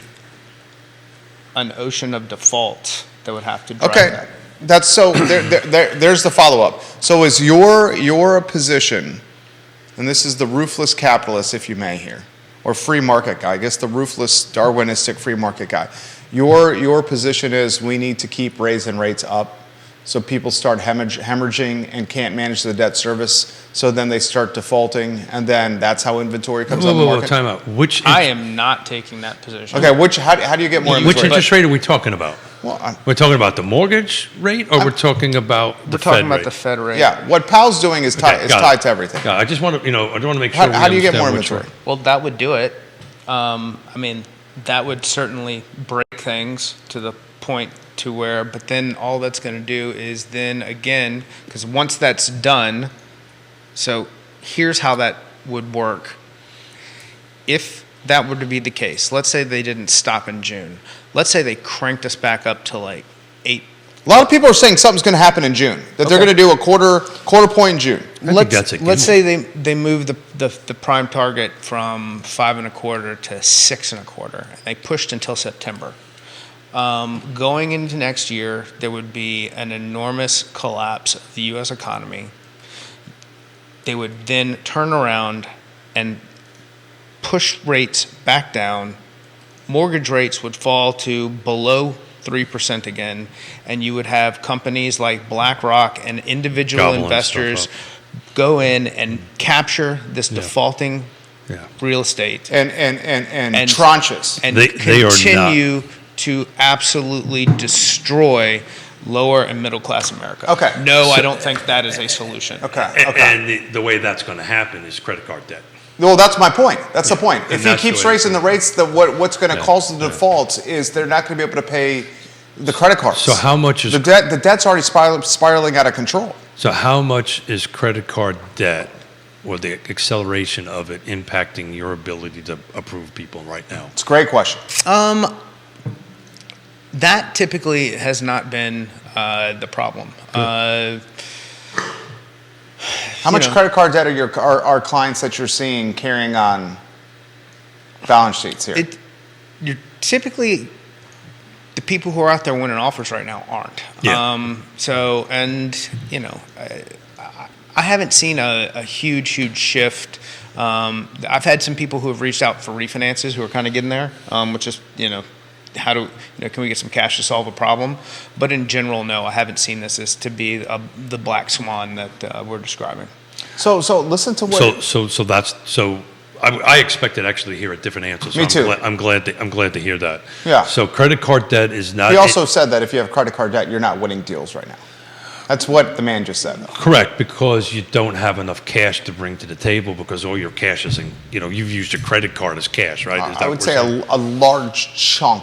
[SPEAKER 2] an ocean of defaults that would have to drive that.
[SPEAKER 1] That's so. There's the follow-up. So is your position, and this is the ruthless capitalist, if you may, here, or free market guy. I guess the ruthless Darwinistic free market guy. Your position is we need to keep raising rates up, so people start hemorrhaging and can't manage the debt service. So then they start defaulting, and then that's how inventory comes on the market.
[SPEAKER 3] Time out.
[SPEAKER 2] I am not taking that position.
[SPEAKER 1] Okay, how do you get more inventory?
[SPEAKER 3] Which interest rate are we talking about?
[SPEAKER 1] Well,
[SPEAKER 3] we're talking about the mortgage rate, or we're talking about the Fed rate?
[SPEAKER 2] We're talking about the Fed rate.
[SPEAKER 1] Yeah, what Powell's doing is tied to everything.
[SPEAKER 3] I just want to, make sure.
[SPEAKER 1] How do you get more inventory?
[SPEAKER 2] Well, that would do it. That would certainly break things to the point to where, but then all that's going to do is then again, because once that's done, so here's how that would work. If that were to be the case, let's say they didn't stop in June. Let's say they cranked us back up to like 8.
[SPEAKER 1] A lot of people are saying something's going to happen in June, that they're going to do a quarter point in June.
[SPEAKER 2] Let's say they move the prime target from 5.25 to 6.25. They pushed until September. Going into next year, there would be an enormous collapse of the U.S. economy. They would then turn around and push rates back down. Mortgage rates would fall to below 3% again, and you would have companies like BlackRock and individual
[SPEAKER 3] Gobbling
[SPEAKER 2] investors
[SPEAKER 3] stuff
[SPEAKER 2] go in and capture this defaulting real estate
[SPEAKER 1] and tranches.
[SPEAKER 2] and
[SPEAKER 3] They are
[SPEAKER 2] continue to absolutely destroy lower and middle class America.
[SPEAKER 1] Okay.
[SPEAKER 2] No, I don't think that is a solution.
[SPEAKER 1] Okay.
[SPEAKER 3] And the way that's going to happen is credit card debt.
[SPEAKER 1] Well, that's my point. That's the point. If he
[SPEAKER 3] that's
[SPEAKER 1] keeps
[SPEAKER 3] the way
[SPEAKER 1] raising the rates, what's going to cause the defaults is they're not going to be able to pay the credit cards.
[SPEAKER 3] So how much is
[SPEAKER 1] the debt? The debt's already spiraling out of control.
[SPEAKER 3] So how much is credit card debt or the acceleration of it impacting your ability to approve people right now?
[SPEAKER 1] It's a great question.
[SPEAKER 2] That typically has not been the problem.
[SPEAKER 1] How much credit card debt are our clients that you're seeing carrying on balance sheets here?
[SPEAKER 2] You're typically the people who are out there winning offers right now aren't.
[SPEAKER 3] Yeah.
[SPEAKER 2] I haven't seen a huge shift. I've had some people who have reached out for refinances who are kind of getting there, which is, can we get some cash to solve a problem? But in general, no, I haven't seen this as to be the black swan that we're describing.
[SPEAKER 1] So listen to what.
[SPEAKER 3] I expected actually to hear a different answer. So
[SPEAKER 1] Me too.
[SPEAKER 3] I'm glad to hear that.
[SPEAKER 1] Yeah.
[SPEAKER 3] So credit card debt is not.
[SPEAKER 1] He also said that if you have credit card debt, you're not winning deals right now. That's what the man just said, though.
[SPEAKER 3] Correct, because you don't have enough cash to bring to the table because all your cash is you've used your credit card as cash, right? Is that
[SPEAKER 1] I would
[SPEAKER 3] what
[SPEAKER 1] say
[SPEAKER 3] we're saying?
[SPEAKER 1] a large chunk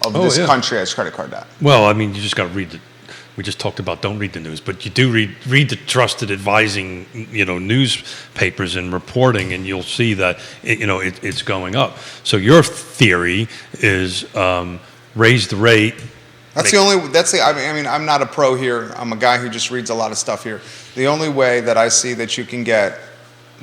[SPEAKER 1] of this
[SPEAKER 3] yeah.
[SPEAKER 1] country has credit card debt.
[SPEAKER 3] Well, I mean, you just got to read we just talked about don't read the news, but you do read the trusted advising, newspapers and reporting, and you'll see that it's going up. So your theory is raise the rate.
[SPEAKER 1] I mean, I'm not a pro here. I'm a guy who just reads a lot of stuff here. The only way that I see that you can get,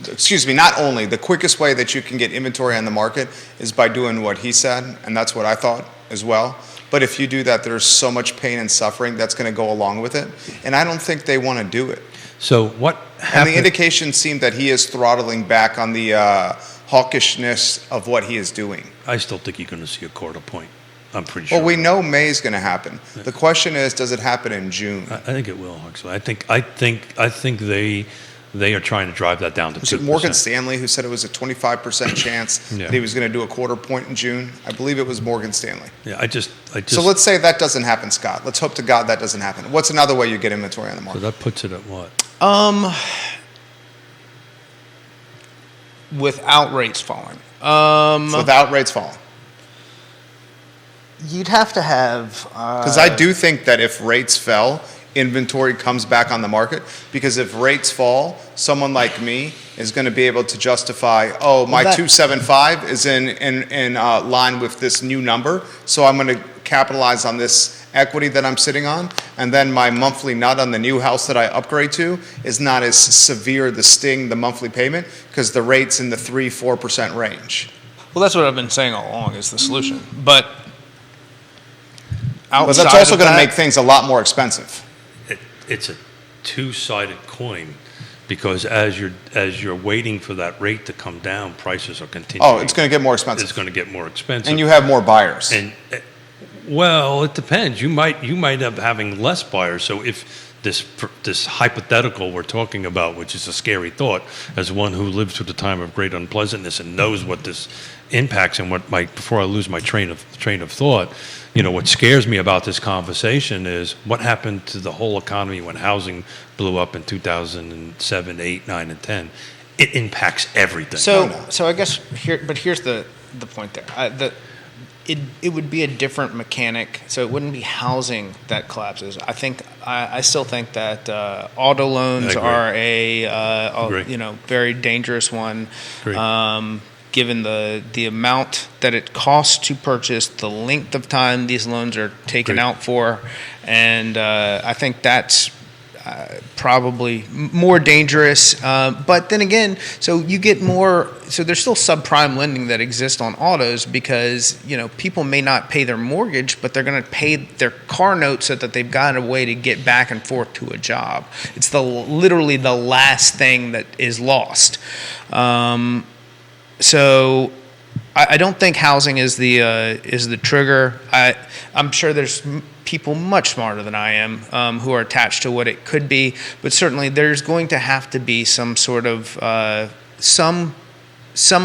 [SPEAKER 1] the quickest way that you can get inventory on the market is by doing what he said, and that's what I thought as well. But if you do that, there's so much pain and suffering that's going to go along with it, and I don't think they want to do it.
[SPEAKER 3] So what happened?
[SPEAKER 1] And the indications seem that he is throttling back on the hawkishness of what he is doing.
[SPEAKER 3] I still think you're going to see a quarter point. I'm pretty sure.
[SPEAKER 1] Well, we know May is going to happen. The question is, does it happen in June?
[SPEAKER 3] I think it will, actually. I think they are trying to drive that down to 2%.
[SPEAKER 1] Was it Morgan Stanley who said it was a 25% chance that he was going to do a quarter point in June? I believe it was Morgan Stanley.
[SPEAKER 3] Yeah, I just.
[SPEAKER 1] So let's say that doesn't happen, Scott. Let's hope to God that doesn't happen. What's another way you get inventory on the market?
[SPEAKER 3] So that puts it at what?
[SPEAKER 2] Without rates falling.
[SPEAKER 1] Without rates falling.
[SPEAKER 2] You'd have to have.
[SPEAKER 1] Because I do think that if rates fell, inventory comes back on the market. Because if rates fall, someone like me is going to be able to justify, my 275 is in line with this new number, so I'm going to capitalize on this equity that I'm sitting on, and then my monthly nut on the new house that I upgrade to is not as severe the monthly payment, because the rate's in the 3-4% range.
[SPEAKER 2] Well, that's what I've been saying all along is the solution. But
[SPEAKER 1] that's also going to make things a lot more expensive.
[SPEAKER 3] It's a two-sided coin, because as you're waiting for that rate to come down, prices are continuing.
[SPEAKER 1] Oh, it's going to get more expensive.
[SPEAKER 3] It's going to get more expensive,
[SPEAKER 1] and you have more buyers.
[SPEAKER 3] And well, it depends. You might end up having less buyers. So if this hypothetical we're talking about, which is a scary thought, as one who lived through the time of great unpleasantness and knows what this impacts, and before I lose my train of thought, what scares me about this conversation is what happened to the whole economy when housing blew up in 2007, 8, 9, and 10. It impacts everything.
[SPEAKER 2] So I guess here's the point there. It would be a different mechanic, so it wouldn't be housing that collapses. I still think that auto loans are a very dangerous one. Given the amount that it costs to purchase, the length of time these loans are taken out for, and I think that's probably more dangerous. But then again, so you get more. So there's still subprime lending that exists on autos because people may not pay their mortgage, but they're going to pay their car note so that they've got a way to get back and forth to a job. It's literally the last thing that is lost. So I don't think housing is the trigger. I'm sure there's people much smarter than I am who are attached to what it could be, but certainly there's going to have to be some sort of some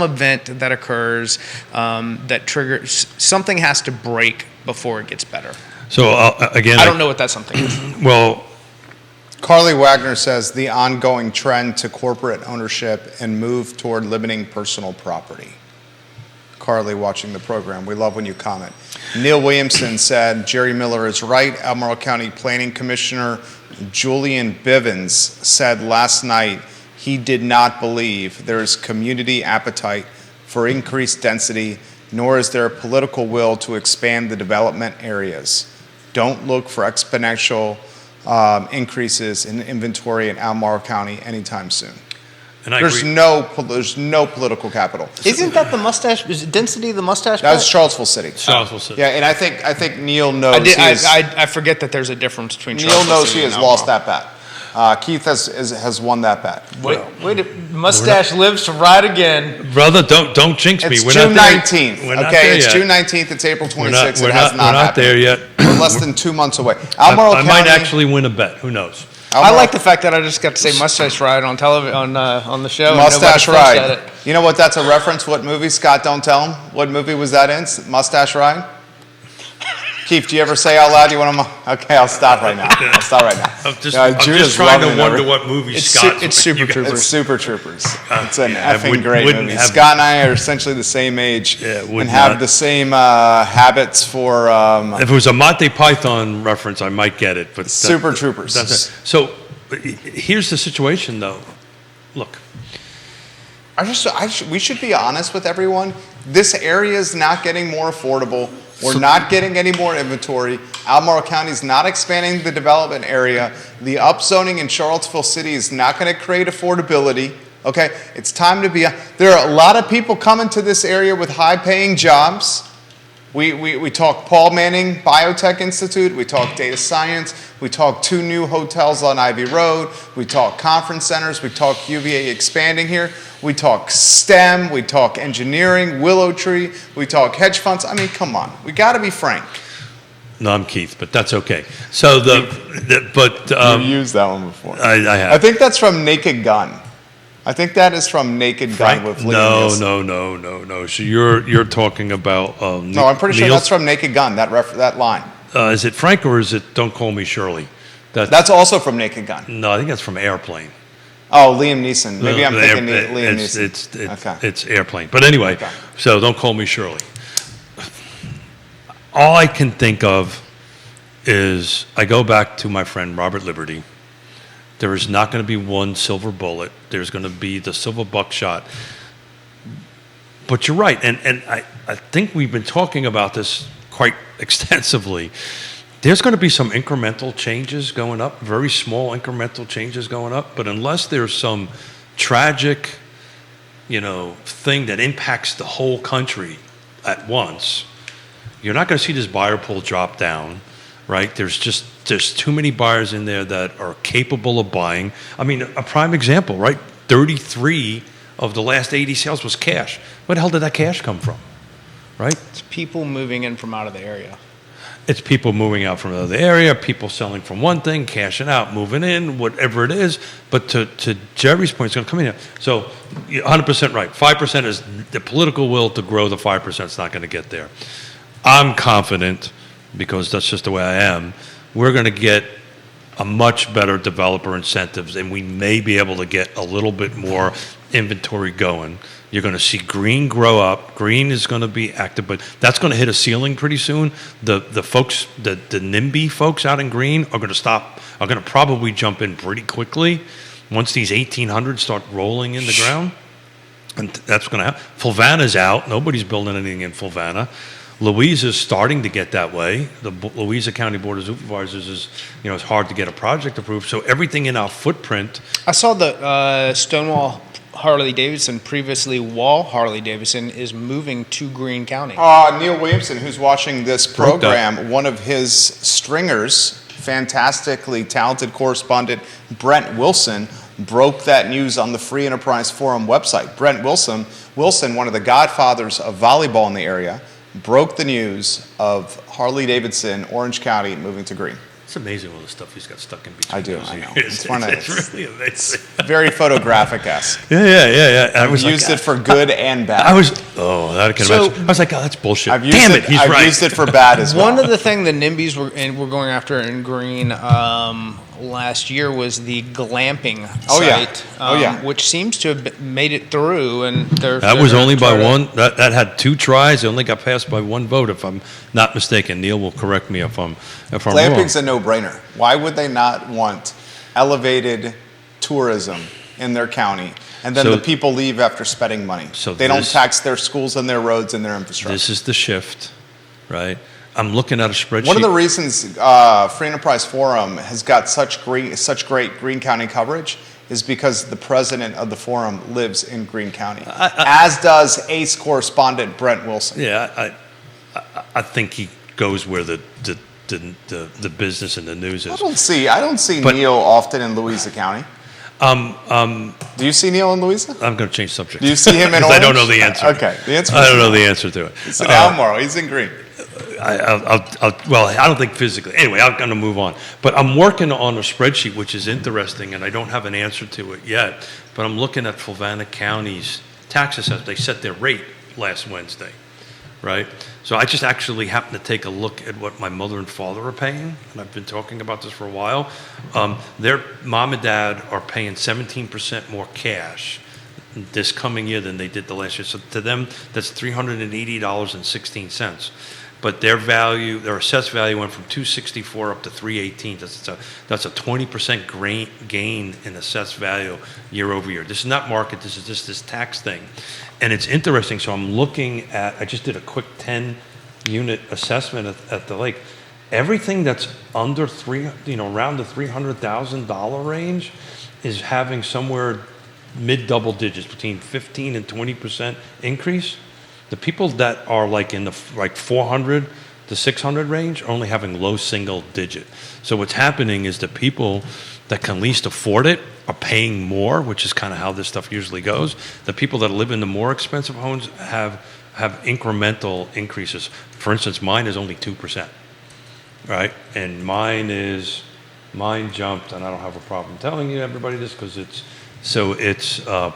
[SPEAKER 2] event that occurs that triggers something has to break before it gets better.
[SPEAKER 3] So again,
[SPEAKER 2] I don't know what that something is.
[SPEAKER 3] Well,
[SPEAKER 1] Carly Wagner says the ongoing trend to corporate ownership and move toward limiting personal property. Carly watching the program. We love when you comment. Neil Williamson said Jerry Miller is right. Albemarle County Planning Commissioner Julian Bivens said last night he did not believe there is community appetite for increased density, nor is there a political will to expand the development areas. Don't look for exponential increases in inventory in Albemarle County anytime soon.
[SPEAKER 3] and I
[SPEAKER 1] There's
[SPEAKER 3] agree.
[SPEAKER 1] no political capital.
[SPEAKER 2] Isn't that the mustache? Is it density the mustache?
[SPEAKER 1] That was
[SPEAKER 2] bet?
[SPEAKER 1] Charlottesville City.
[SPEAKER 3] Charlottesville City.
[SPEAKER 1] Yeah, and I think Neil knows.
[SPEAKER 2] I forget that there's a difference between.
[SPEAKER 1] Neil
[SPEAKER 2] Charlottesville
[SPEAKER 1] knows
[SPEAKER 2] City
[SPEAKER 1] he
[SPEAKER 2] and
[SPEAKER 1] has lost
[SPEAKER 2] Albemarle.
[SPEAKER 1] that bet. Keith has won that bet.
[SPEAKER 2] Wait, mustache lives to ride again.
[SPEAKER 3] Brother, don't jinx me.
[SPEAKER 1] It's
[SPEAKER 3] We're
[SPEAKER 1] June
[SPEAKER 3] not there.
[SPEAKER 1] 19th.
[SPEAKER 3] We're not
[SPEAKER 1] okay,
[SPEAKER 3] there
[SPEAKER 1] it's
[SPEAKER 3] yet.
[SPEAKER 1] June 19th. It's April 26th.
[SPEAKER 3] We're
[SPEAKER 1] It has
[SPEAKER 3] not
[SPEAKER 1] not happened.
[SPEAKER 3] there yet.
[SPEAKER 1] We're less than 2 months away.
[SPEAKER 3] I
[SPEAKER 1] Albemarle County.
[SPEAKER 3] might actually win a bet. Who knows?
[SPEAKER 2] I like the fact that I just got to say mustache ride on television on the show.
[SPEAKER 1] Mustache
[SPEAKER 2] and nobody flinched
[SPEAKER 1] Ride.
[SPEAKER 2] at it.
[SPEAKER 1] You know what that's a reference? What movie? Scott, don't tell him. What movie was that in? Mustache Ride? Keith, do you ever say out loud you want to? Okay, I'll stop right now. I'm
[SPEAKER 3] I'm
[SPEAKER 1] Judah's
[SPEAKER 3] just trying to
[SPEAKER 1] loving it
[SPEAKER 3] wonder
[SPEAKER 1] over-
[SPEAKER 3] what movie
[SPEAKER 2] It's
[SPEAKER 3] Scott.
[SPEAKER 2] Super
[SPEAKER 3] you guys-
[SPEAKER 2] Troopers.
[SPEAKER 1] It's Super Troopers. It's an
[SPEAKER 3] yeah,
[SPEAKER 1] effing great
[SPEAKER 3] wouldn't
[SPEAKER 1] movie.
[SPEAKER 3] have-
[SPEAKER 1] Scott and I are essentially the same age
[SPEAKER 3] Yeah, would
[SPEAKER 1] and have
[SPEAKER 3] not.
[SPEAKER 1] the same habits for
[SPEAKER 3] If it was a Monty Python reference, I might get it. But
[SPEAKER 1] Super Troopers.
[SPEAKER 3] That's it. So here's the situation, though. Look,
[SPEAKER 1] We should be honest with everyone. This area is not getting more affordable. We're not getting any more inventory. Albemarle County is not expanding the development area. The upzoning in Charlottesville City is not going to create affordability. Okay, it's time to be. There are a lot of people coming to this area with high-paying jobs. We talk Paul Manning Biotech Institute, we talk data science, we talk 2 new hotels on Ivy Road, we talk conference centers, we talk UVA expanding here, we talk STEM, we talk engineering, Willow Tree, we talk hedge funds. I mean, come on, we got to be frank.
[SPEAKER 3] no, I'm Keith, but that's okay. So
[SPEAKER 1] You've used that one before.
[SPEAKER 3] I have.
[SPEAKER 1] I think that's from Naked Gun. I think that is from Naked Gun with Liam Neeson.
[SPEAKER 3] No. So you're talking about
[SPEAKER 1] No, I'm pretty sure that's from Naked Gun, that line.
[SPEAKER 3] Is it Frank or is it Don't Call Me Shirley?
[SPEAKER 1] That's also from Naked Gun.
[SPEAKER 3] No, I think that's from Airplane.
[SPEAKER 1] Oh, Liam Neeson. Maybe I'm
[SPEAKER 3] No,
[SPEAKER 1] thinking
[SPEAKER 3] Air-
[SPEAKER 1] Liam
[SPEAKER 3] it's,
[SPEAKER 1] Neeson.
[SPEAKER 3] It's Airplane. But anyway,
[SPEAKER 1] Okay.
[SPEAKER 3] so Don't Call Me Shirley. All I can think of is I go back to my friend Robert Liberty. There is not going to be one silver bullet. There's going to be the silver buckshot. But you're right, and I think we've been talking about this quite extensively. There's going to be some incremental changes going up, very small incremental changes going up, but unless there's some tragic, thing that impacts the whole country at once, you're not going to see this buyer pool drop down, right? There's too many buyers in there that are capable of buying. I mean, a prime example, right? 33 of the last 80 sales was cash. Where the hell did that cash come from, right?
[SPEAKER 2] It's people moving in from out of the area.
[SPEAKER 3] It's people moving out from another area, people selling from one thing, cashing out, moving in, whatever it is. But to Jerry's point, it's going to come in here. So you're 100% right. 5% is the political will to grow the 5%. It's not going to get there. I'm confident, because that's just the way I am, we're going to get a much better developer incentives, and we may be able to get a little bit more inventory going. You're going to see Green grow up. Green is going to be active, but that's going to hit a ceiling pretty soon. The folks, the NIMBY folks out in Green are going to probably jump in pretty quickly once these 1,800 start rolling in the ground. And that's going to happen. Fulvana's out. Nobody's building anything in Fulvana. Louisa is starting to get that way. The Louisa County Board of Supervisors is, it's hard to get a project approved. So everything in our footprint.
[SPEAKER 2] I saw the Stonewall Harley-Davidson, previously Wall Harley-Davidson, is moving to Greene County.
[SPEAKER 1] Neil Williamson, who's watching this program, one of his stringers, fantastically talented correspondent Brent Wilson, broke that news on the Free Enterprise Forum website. Brent Wilson, one of the godfathers of volleyball in the area, broke the news of Harley Davidson, Orange County, moving to green.
[SPEAKER 3] It's amazing all the stuff he's got stuck in between.
[SPEAKER 1] I do,
[SPEAKER 3] those
[SPEAKER 1] I know.
[SPEAKER 3] years.
[SPEAKER 1] It's
[SPEAKER 3] Really amazing.
[SPEAKER 1] very photographic-esque.
[SPEAKER 3] Yeah. I was
[SPEAKER 1] Used
[SPEAKER 3] like,
[SPEAKER 1] it for good and bad.
[SPEAKER 3] I can imagine. I was like, oh, that's bullshit.
[SPEAKER 1] I've used
[SPEAKER 3] Damn
[SPEAKER 1] it,
[SPEAKER 3] it, he's
[SPEAKER 1] I've
[SPEAKER 3] right.
[SPEAKER 1] used it for bad as well.
[SPEAKER 2] One of the things the NIMBYs were going after in green last year was the glamping site, which seems to have made it through. And
[SPEAKER 3] that was only by one. That had 2 tries. It only got passed by 1 vote, if I'm not mistaken. Neil will correct me if I'm wrong.
[SPEAKER 1] Glamping's a no-brainer. Why would they not want elevated tourism in their county? And then the people leave after spending money.
[SPEAKER 3] So
[SPEAKER 1] they don't tax their schools and their roads and their infrastructure.
[SPEAKER 3] This is the shift, right? I'm looking at a spreadsheet.
[SPEAKER 1] One of the reasons Free Enterprise Forum has got such great Greene County coverage is because the president of the forum lives in Greene County, as does ACE correspondent Brent Wilson.
[SPEAKER 3] Yeah, I think he goes where the business and the news is.
[SPEAKER 1] I don't see Neil often in Louisa County. Do you see Neil in Louisa?
[SPEAKER 3] I'm going to change subject.
[SPEAKER 1] Do you see him in Orange?
[SPEAKER 3] I don't know the answer.
[SPEAKER 1] Okay, the answer.
[SPEAKER 3] I don't know the answer to it.
[SPEAKER 1] He's in Almora. He's in Greene.
[SPEAKER 3] Well, I don't think physically. Anyway, I'm going to move on. But I'm working on a spreadsheet, which is interesting, and I don't have an answer to it yet. But I'm looking at Fluvanna County's tax assessment. They set their rate last Wednesday, right? So I just actually happened to take a look at what my mother and father are paying, and I've been talking about this for a while. Their mom and dad are paying 17% more cash this coming year than they did the last year. So to them, that's $380.16. But their assessed value went from 264 up to 318. That's a 20% gain in assessed value year over year. This is not market. This is just this tax thing, and it's interesting. So I'm looking at. I just did a quick 10-unit assessment at the lake. Everything that's under around the $300,000 range, is having somewhere mid double digits, between 15 and 20% increase. The people that are like in the 400 to 600 range are only having low single digit. So what's happening is the people that can least afford it are paying more, which is kind of how this stuff usually goes. The people that live in the more expensive homes have incremental increases. For instance, mine is only 2%, right? And mine jumped, and I don't have a problem telling you everybody this because it's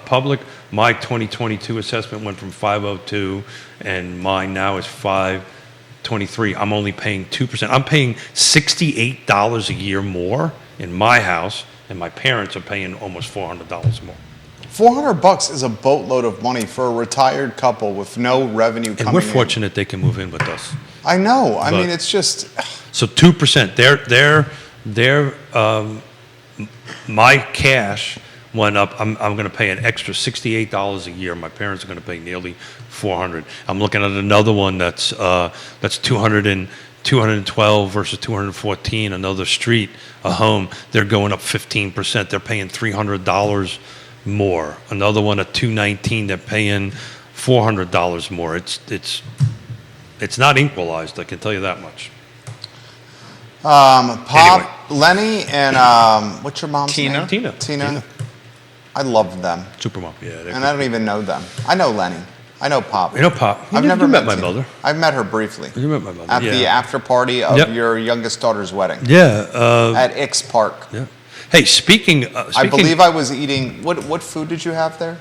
[SPEAKER 3] public. My 2022 assessment went from 502, and mine now is 523. I'm only paying 2%. I'm paying $68 a year more in my house, and my parents are paying almost $400 more.
[SPEAKER 1] $400 is a boatload of money for a retired couple with no revenue coming in.
[SPEAKER 3] And we're fortunate they can move in with us.
[SPEAKER 1] I know. I mean, it's just.
[SPEAKER 3] So 2%. My cash went up. I'm going to pay an extra $68 a year. My parents are going to pay nearly $400. I'm looking at another one that's 212 versus 214. Another street, a home. They're going up 15%. They're paying $300 more. Another one at 219. They're paying $400 more. It's not equalized. I can tell you that much.
[SPEAKER 1] Pop,
[SPEAKER 3] Anyway.
[SPEAKER 1] Lenny, and what's your mom's name?
[SPEAKER 3] Tina.
[SPEAKER 1] I love them.
[SPEAKER 3] Supermom. Yeah.
[SPEAKER 1] And I don't even know them. I know Lenny. I know Pop.
[SPEAKER 3] You know Pop.
[SPEAKER 1] I've never
[SPEAKER 3] met my
[SPEAKER 1] Tina.
[SPEAKER 3] mother.
[SPEAKER 1] I've met her briefly.
[SPEAKER 3] You met my mother.
[SPEAKER 1] At the after party of
[SPEAKER 3] Yep.
[SPEAKER 1] your youngest daughter's wedding.
[SPEAKER 3] Yeah.
[SPEAKER 1] At Ix Park.
[SPEAKER 3] Yeah. Hey, speaking.
[SPEAKER 1] I believe I was eating. What food did you have there?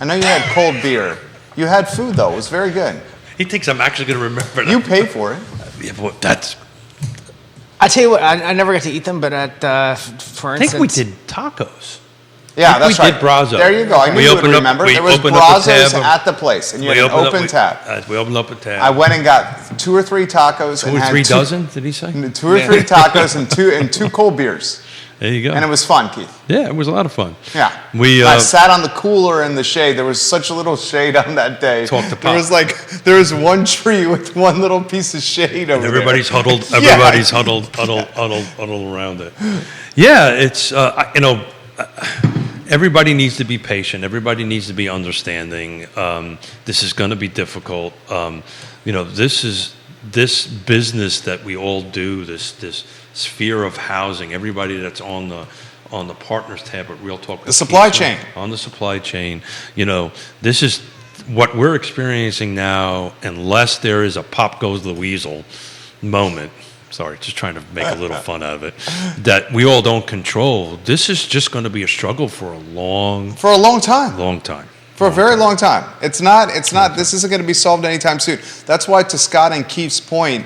[SPEAKER 1] I know you had cold beer. You had food though. It was very good.
[SPEAKER 3] He thinks I'm actually going to remember that.
[SPEAKER 1] You paid for it.
[SPEAKER 3] Yeah, but that's.
[SPEAKER 2] I tell you what, I never got to eat them, but for
[SPEAKER 3] I
[SPEAKER 2] instance,
[SPEAKER 3] think we did tacos.
[SPEAKER 1] Yeah, that's
[SPEAKER 3] we
[SPEAKER 1] right.
[SPEAKER 3] did Brazos.
[SPEAKER 1] There you go. I knew you would remember. There was Brazos at the place, and you had an open tab.
[SPEAKER 3] We opened up a tab.
[SPEAKER 1] I went and got 2 or 3 tacos.
[SPEAKER 3] Two or three dozen, did he say?
[SPEAKER 1] 2 or 3 tacos and two cold beers.
[SPEAKER 3] There you go.
[SPEAKER 1] And it was fun, Keith.
[SPEAKER 3] Yeah, it was a lot of fun.
[SPEAKER 1] Yeah. I sat on the cooler in the shade. There was such a little shade on that day.
[SPEAKER 3] Talk to Pop.
[SPEAKER 1] There was one tree with one little piece of shade over
[SPEAKER 3] everybody's
[SPEAKER 1] there.
[SPEAKER 3] huddled. Everybody's huddled around it. Yeah, it's everybody needs to be patient. Everybody needs to be understanding. This is going to be difficult. This business that we all do. This sphere of housing. Everybody that's on on the partners tab at Real Talk.
[SPEAKER 1] The supply chain.
[SPEAKER 3] On the supply chain. You know, this is what we're experiencing now, unless there is a pop goes the weasel moment. Sorry, just trying to make a little fun out of it. That we all don't control. This is just going to be a struggle for a long
[SPEAKER 1] time.
[SPEAKER 3] Long time.
[SPEAKER 1] For a very long time. It's not, this isn't going to be solved anytime soon. That's why, to Scott and Keith's point,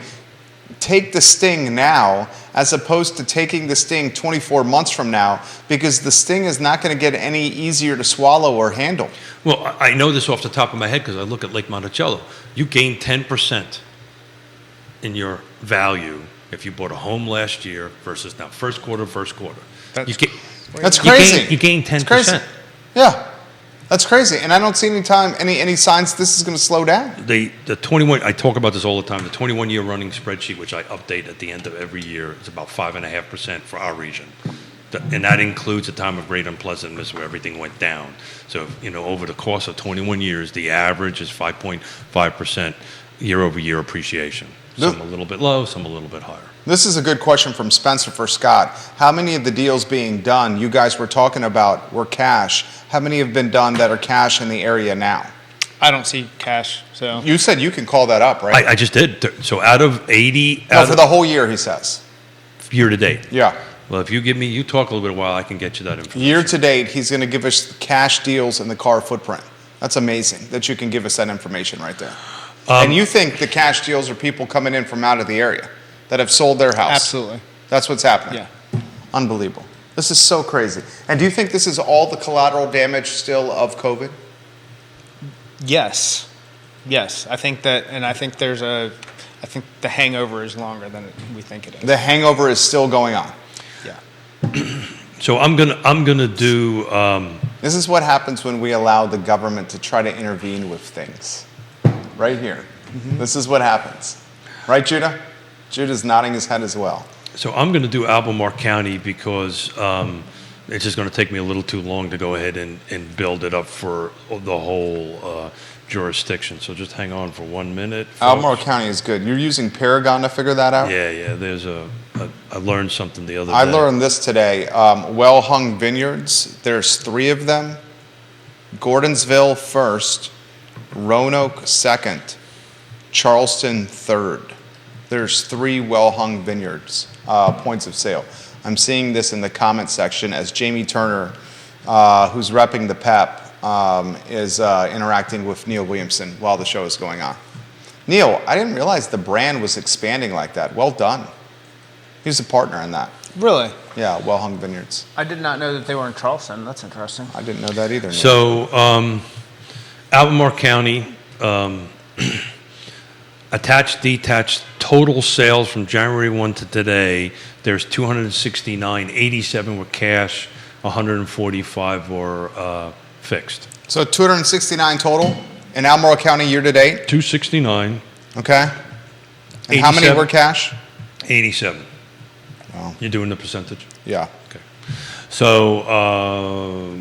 [SPEAKER 1] take the sting now as opposed to taking the sting 24 months from now, because the sting is not going to get any easier to swallow or handle.
[SPEAKER 3] Well, I know this off the top of my head because I look at Lake Monticello. You gained 10% in your value if you bought a home last year versus now first quarter.
[SPEAKER 1] That's crazy.
[SPEAKER 3] You gained 10%.
[SPEAKER 1] It's crazy. Yeah. That's crazy, and I don't see any signs this is going to slow down.
[SPEAKER 3] The 21, I talk about this all the time, the 21-year running spreadsheet, which I update at the end of every year, is about 5.5% for our region. And that includes a time of great unpleasantness where everything went down. So, you know, over the course of 21 years, the average is 5.5% year-over-year appreciation. Some a little bit low, some a little bit higher.
[SPEAKER 1] This is a good question from Spencer for Scott. How many of the deals being done you guys were talking about were cash? How many have been done that are cash in the area now?
[SPEAKER 2] I don't see cash, so.
[SPEAKER 1] You said you can call that up, right?
[SPEAKER 3] I just did. So out of 80...
[SPEAKER 1] No, for the whole year, he says.
[SPEAKER 3] Year to date.
[SPEAKER 1] Yeah.
[SPEAKER 3] Well, if you talk a little bit while I can get you that information.
[SPEAKER 1] Year to date, he's going to give us cash deals in the car footprint. That's amazing that you can give us that information right there. And you think the cash deals are people coming in from out of the area that have sold their house?
[SPEAKER 2] Absolutely.
[SPEAKER 1] That's what's happening?
[SPEAKER 2] Yeah.
[SPEAKER 1] Unbelievable. This is so crazy. And do you think this is all the collateral damage still of COVID?
[SPEAKER 2] Yes. I think that, and I think the hangover is longer than we think it is.
[SPEAKER 1] The hangover is still going on.
[SPEAKER 2] Yeah.
[SPEAKER 3] So I'm gonna do.
[SPEAKER 1] This is what happens when we allow the government to try to intervene with things. Right here. Mm-hmm. This is what happens. Right, Judah? Judah's nodding his head as well.
[SPEAKER 3] So I'm going to do Albemarle County because it's just going to take me a little too long to go ahead and build it up for the whole jurisdiction. So just hang on for 1 minute. Folks.
[SPEAKER 1] Albemarle County is good. You're using Paragon to figure that out?
[SPEAKER 3] Yeah. There's I learned something the other day.
[SPEAKER 1] I learned this today. Well-hung vineyards, there's 3 of them. Gordonsville first, Roanoke second, Charleston third. There's 3 well-hung vineyards, points of sale. I'm seeing this in the comment section as Jamie Turner, who's repping the PEP, is interacting with Neil Williamson while the show is going on. Neil, I didn't realize the brand was expanding like that. Well done. He's a partner in that.
[SPEAKER 2] Really?
[SPEAKER 1] Yeah, well-hung vineyards.
[SPEAKER 2] I did not know that they were in Charleston. That's interesting.
[SPEAKER 1] I didn't know that either. Neil.
[SPEAKER 3] So Albemarle County, attached, detached, total sales from January 1 to today, there's 269, 87 were cash, 145 were fixed.
[SPEAKER 1] So 269 total in Albemarle County year to date?
[SPEAKER 3] 269.
[SPEAKER 1] Okay. And how many were cash?
[SPEAKER 3] 87.
[SPEAKER 1] Wow.
[SPEAKER 3] You're doing the percentage?
[SPEAKER 1] Yeah.
[SPEAKER 3] Okay. So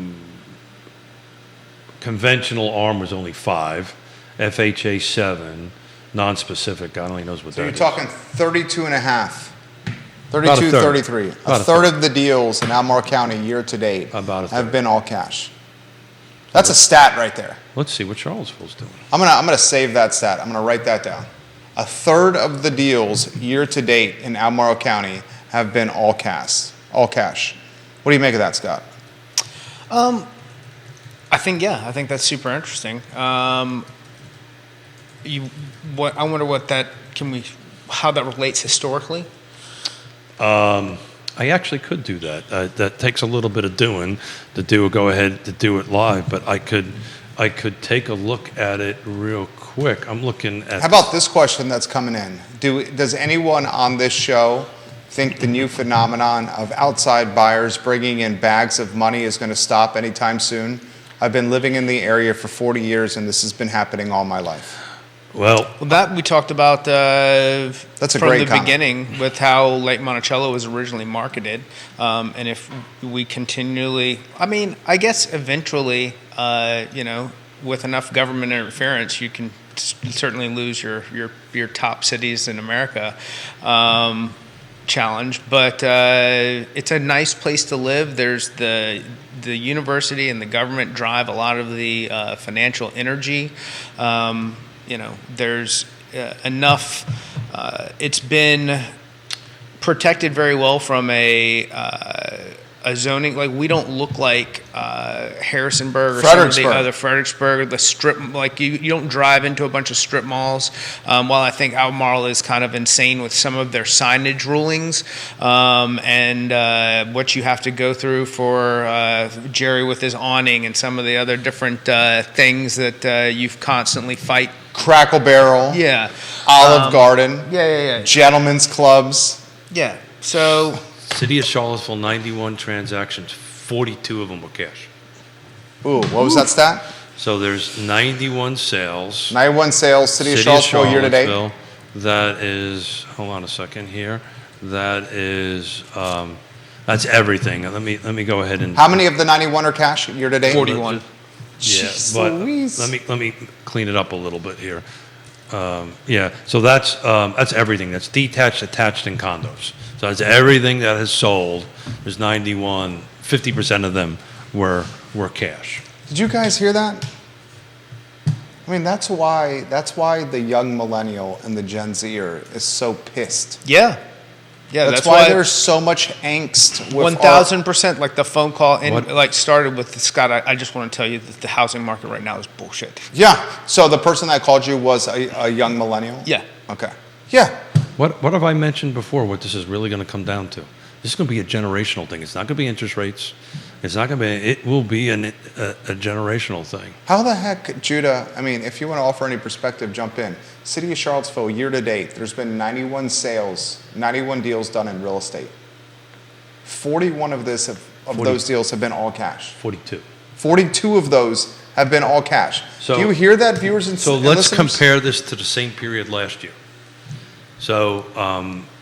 [SPEAKER 3] conventional arm was only 5, FHA 7, non-specific, God only knows what
[SPEAKER 1] So
[SPEAKER 3] that
[SPEAKER 1] you're
[SPEAKER 3] is.
[SPEAKER 1] talking 32 and a half.
[SPEAKER 3] About a
[SPEAKER 1] 32,
[SPEAKER 3] third.
[SPEAKER 1] 33.
[SPEAKER 3] About
[SPEAKER 1] A
[SPEAKER 3] a
[SPEAKER 1] third
[SPEAKER 3] third.
[SPEAKER 1] of the deals in Albemarle County year to date
[SPEAKER 3] About a
[SPEAKER 1] have
[SPEAKER 3] third.
[SPEAKER 1] been all cash. That's a stat right there.
[SPEAKER 3] Let's see what Charlottesville's doing.
[SPEAKER 1] I'm gonna save that stat. I'm gonna write that down. A third of the deals year to date in Albemarle County have been all cash. All cash. What do you make of that, Scott?
[SPEAKER 2] I think that's super interesting. I wonder how that relates historically.
[SPEAKER 3] I actually could do that. That takes a little bit of doing to go ahead to do it live, but I could take a look at it real quick. I'm looking at.
[SPEAKER 1] How about this question that's coming in? Does anyone on this show think the new phenomenon of outside buyers bringing in bags of money is going to stop anytime soon? I've been living in the area for 40 years, and this has been happening all my life.
[SPEAKER 3] Well,
[SPEAKER 2] that we talked about
[SPEAKER 1] That's a
[SPEAKER 2] from
[SPEAKER 1] great
[SPEAKER 2] the
[SPEAKER 1] comment.
[SPEAKER 2] beginning with how Lake Monticello was originally marketed. And if we continually, I guess eventually, with enough government interference, you can certainly lose your top cities in America. challenge, but it's a nice place to live. There's the university and the government drive a lot of the financial energy. There's enough. It's been protected very well from a zoning. Like, we don't look like Harrisonburg or some of the other Fredericksburg, the strip. Like, you don't drive into a bunch of strip malls. While I think Albemarle is kind of insane with some of their signage rulings, and what you have to go through for Jerry with his awning and some of the other different things that you constantly fight.
[SPEAKER 1] Crackle Barrel.
[SPEAKER 2] Yeah.
[SPEAKER 1] Olive Garden.
[SPEAKER 2] Yeah.
[SPEAKER 1] Gentlemen's clubs.
[SPEAKER 2] Yeah. So.
[SPEAKER 3] City of Charlottesville, 91 transactions, 42 of them were cash.
[SPEAKER 1] Ooh, what was that stat?
[SPEAKER 3] So there's 91 sales.
[SPEAKER 1] 91 sales, City of Charlottesville year to date.
[SPEAKER 3] That is, hold on a second here. That is, that's everything. Let me go ahead and.
[SPEAKER 1] How many of the 91 are cash year to date?
[SPEAKER 2] 41.
[SPEAKER 3] Yeah,
[SPEAKER 1] Jeez
[SPEAKER 3] but
[SPEAKER 1] Louise.
[SPEAKER 3] let me clean it up a little bit here. So that's everything. That's detached, attached, and condos. So that's everything that has sold. There's 91. 50% of them were cash.
[SPEAKER 1] Did you guys hear that? I mean, that's why the young millennial and the Gen Zer is so pissed.
[SPEAKER 2] Yeah.
[SPEAKER 1] That's why there's so much angst.
[SPEAKER 2] 1,000%. Like, the phone call and started with Scott. I just want to tell you that the housing market right now is bullshit.
[SPEAKER 1] Yeah. So the person that called you was a young millennial?
[SPEAKER 2] Yeah.
[SPEAKER 1] Okay. Yeah.
[SPEAKER 3] What have I mentioned before? What this is really going to come down to? This is going to be a generational thing. It's not going to be interest rates. It's not going to be. It will be a generational thing.
[SPEAKER 1] How the heck, Judah? I mean, if you want to offer any perspective, jump in. City of Charlottesville, year to date, there's been 91 sales, 91 deals done in real estate. 41 of those deals have been all cash.
[SPEAKER 3] 42.
[SPEAKER 1] 42 of those have been all cash.
[SPEAKER 3] So,
[SPEAKER 1] do you hear that, viewers and
[SPEAKER 3] so
[SPEAKER 1] and
[SPEAKER 3] let's
[SPEAKER 1] listeners?
[SPEAKER 3] compare this to the same period last year. So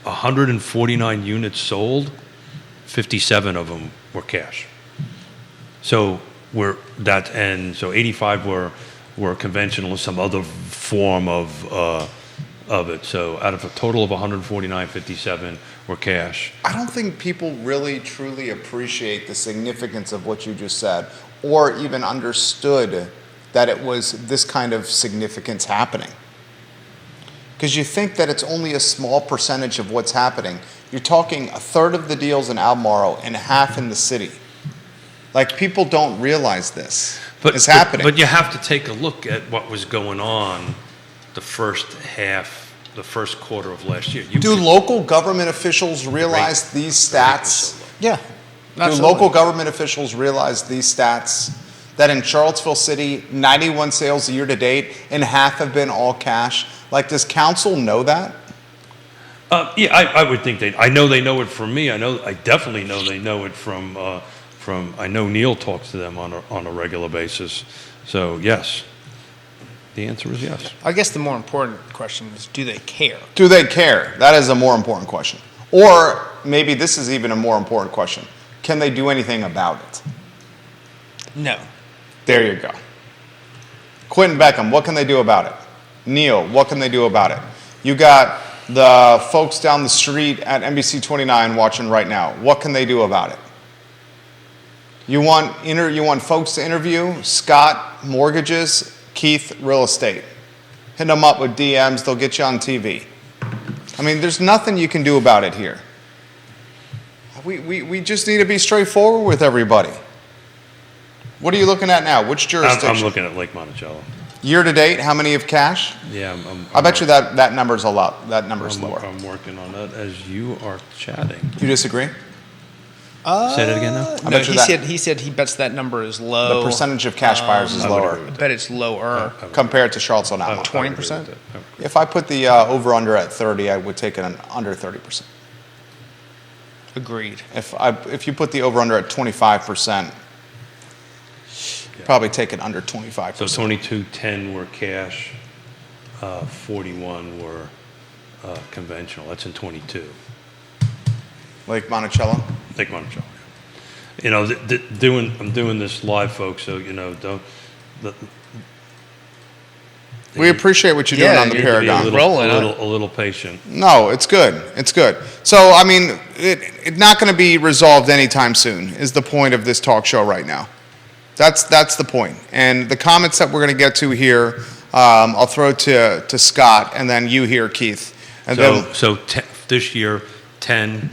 [SPEAKER 3] 149 units sold, 57 of them were cash. So so 85 were conventional, some other form of it. So out of a total of 149, 57 were cash.
[SPEAKER 1] I don't think people really truly appreciate the significance of what you just said, or even understood that it was this kind of significance happening. Because you think that it's only a small percentage of what's happening. You're talking a third of the deals in Albemarle and half in the city. Like, people don't realize this is happening.
[SPEAKER 3] But you have to take a look at what was going on the first quarter of last year.
[SPEAKER 1] Do local government officials realize these stats?
[SPEAKER 2] Yeah.
[SPEAKER 1] Do local government officials realize these stats? That in Charlottesville City, 91 sales year to date and half have been all cash? Like, does council know that?
[SPEAKER 3] Yeah, I would think I know they know it from me. I definitely know they know it from. I know Neil talks to them on a regular basis. So yes, the answer is yes.
[SPEAKER 2] I guess the more important question is, do they care?
[SPEAKER 1] Do they care? That is a more important question. Or maybe this is even a more important question. Can they do anything about it?
[SPEAKER 2] No.
[SPEAKER 1] There you go. Quentin Beckham, what can they do about it? Neil, what can they do about it? You got the folks down the street at NBC 29 watching right now. What can they do about it? You want folks to interview? Scott, mortgages, Keith, real estate. Hit them up with DMs, they'll get you on TV. I mean, there's nothing you can do about it here. We just need to be straightforward with everybody. What are you looking at now? Which jurisdiction?
[SPEAKER 3] I'm looking at Lake Monticello.
[SPEAKER 1] Year to date, how many of cash?
[SPEAKER 3] Yeah,
[SPEAKER 1] I bet you that number's a lot. That number's lower.
[SPEAKER 3] I'm working on that as you are chatting.
[SPEAKER 1] You disagree?
[SPEAKER 3] Say that again now?
[SPEAKER 2] No, he said he bets that number is low.
[SPEAKER 1] The percentage of cash buyers is lower.
[SPEAKER 2] I bet it's lower.
[SPEAKER 1] Compared to Charlottesville now.
[SPEAKER 2] 20%?
[SPEAKER 1] If I put the over-under at 30, I would take it under 30%.
[SPEAKER 2] Agreed.
[SPEAKER 1] If you put the over-under at 25%, probably take it under 25%.
[SPEAKER 3] So 2210 were cash, 41 were conventional. That's in 22.
[SPEAKER 1] Lake Monticello?
[SPEAKER 3] Lake Monticello. You know, I'm doing this live, folks. So don't.
[SPEAKER 1] We appreciate what you're doing on the
[SPEAKER 3] You need to be
[SPEAKER 1] Paragon.
[SPEAKER 2] Rolling,
[SPEAKER 3] a little patient.
[SPEAKER 1] No, it's good. It's good. So, I mean, it's not going to be resolved anytime soon is the point of this talk show right now. That's the point. And the comments that we're going to get to here, I'll throw to Scott and then you here, Keith. And
[SPEAKER 3] This year, 10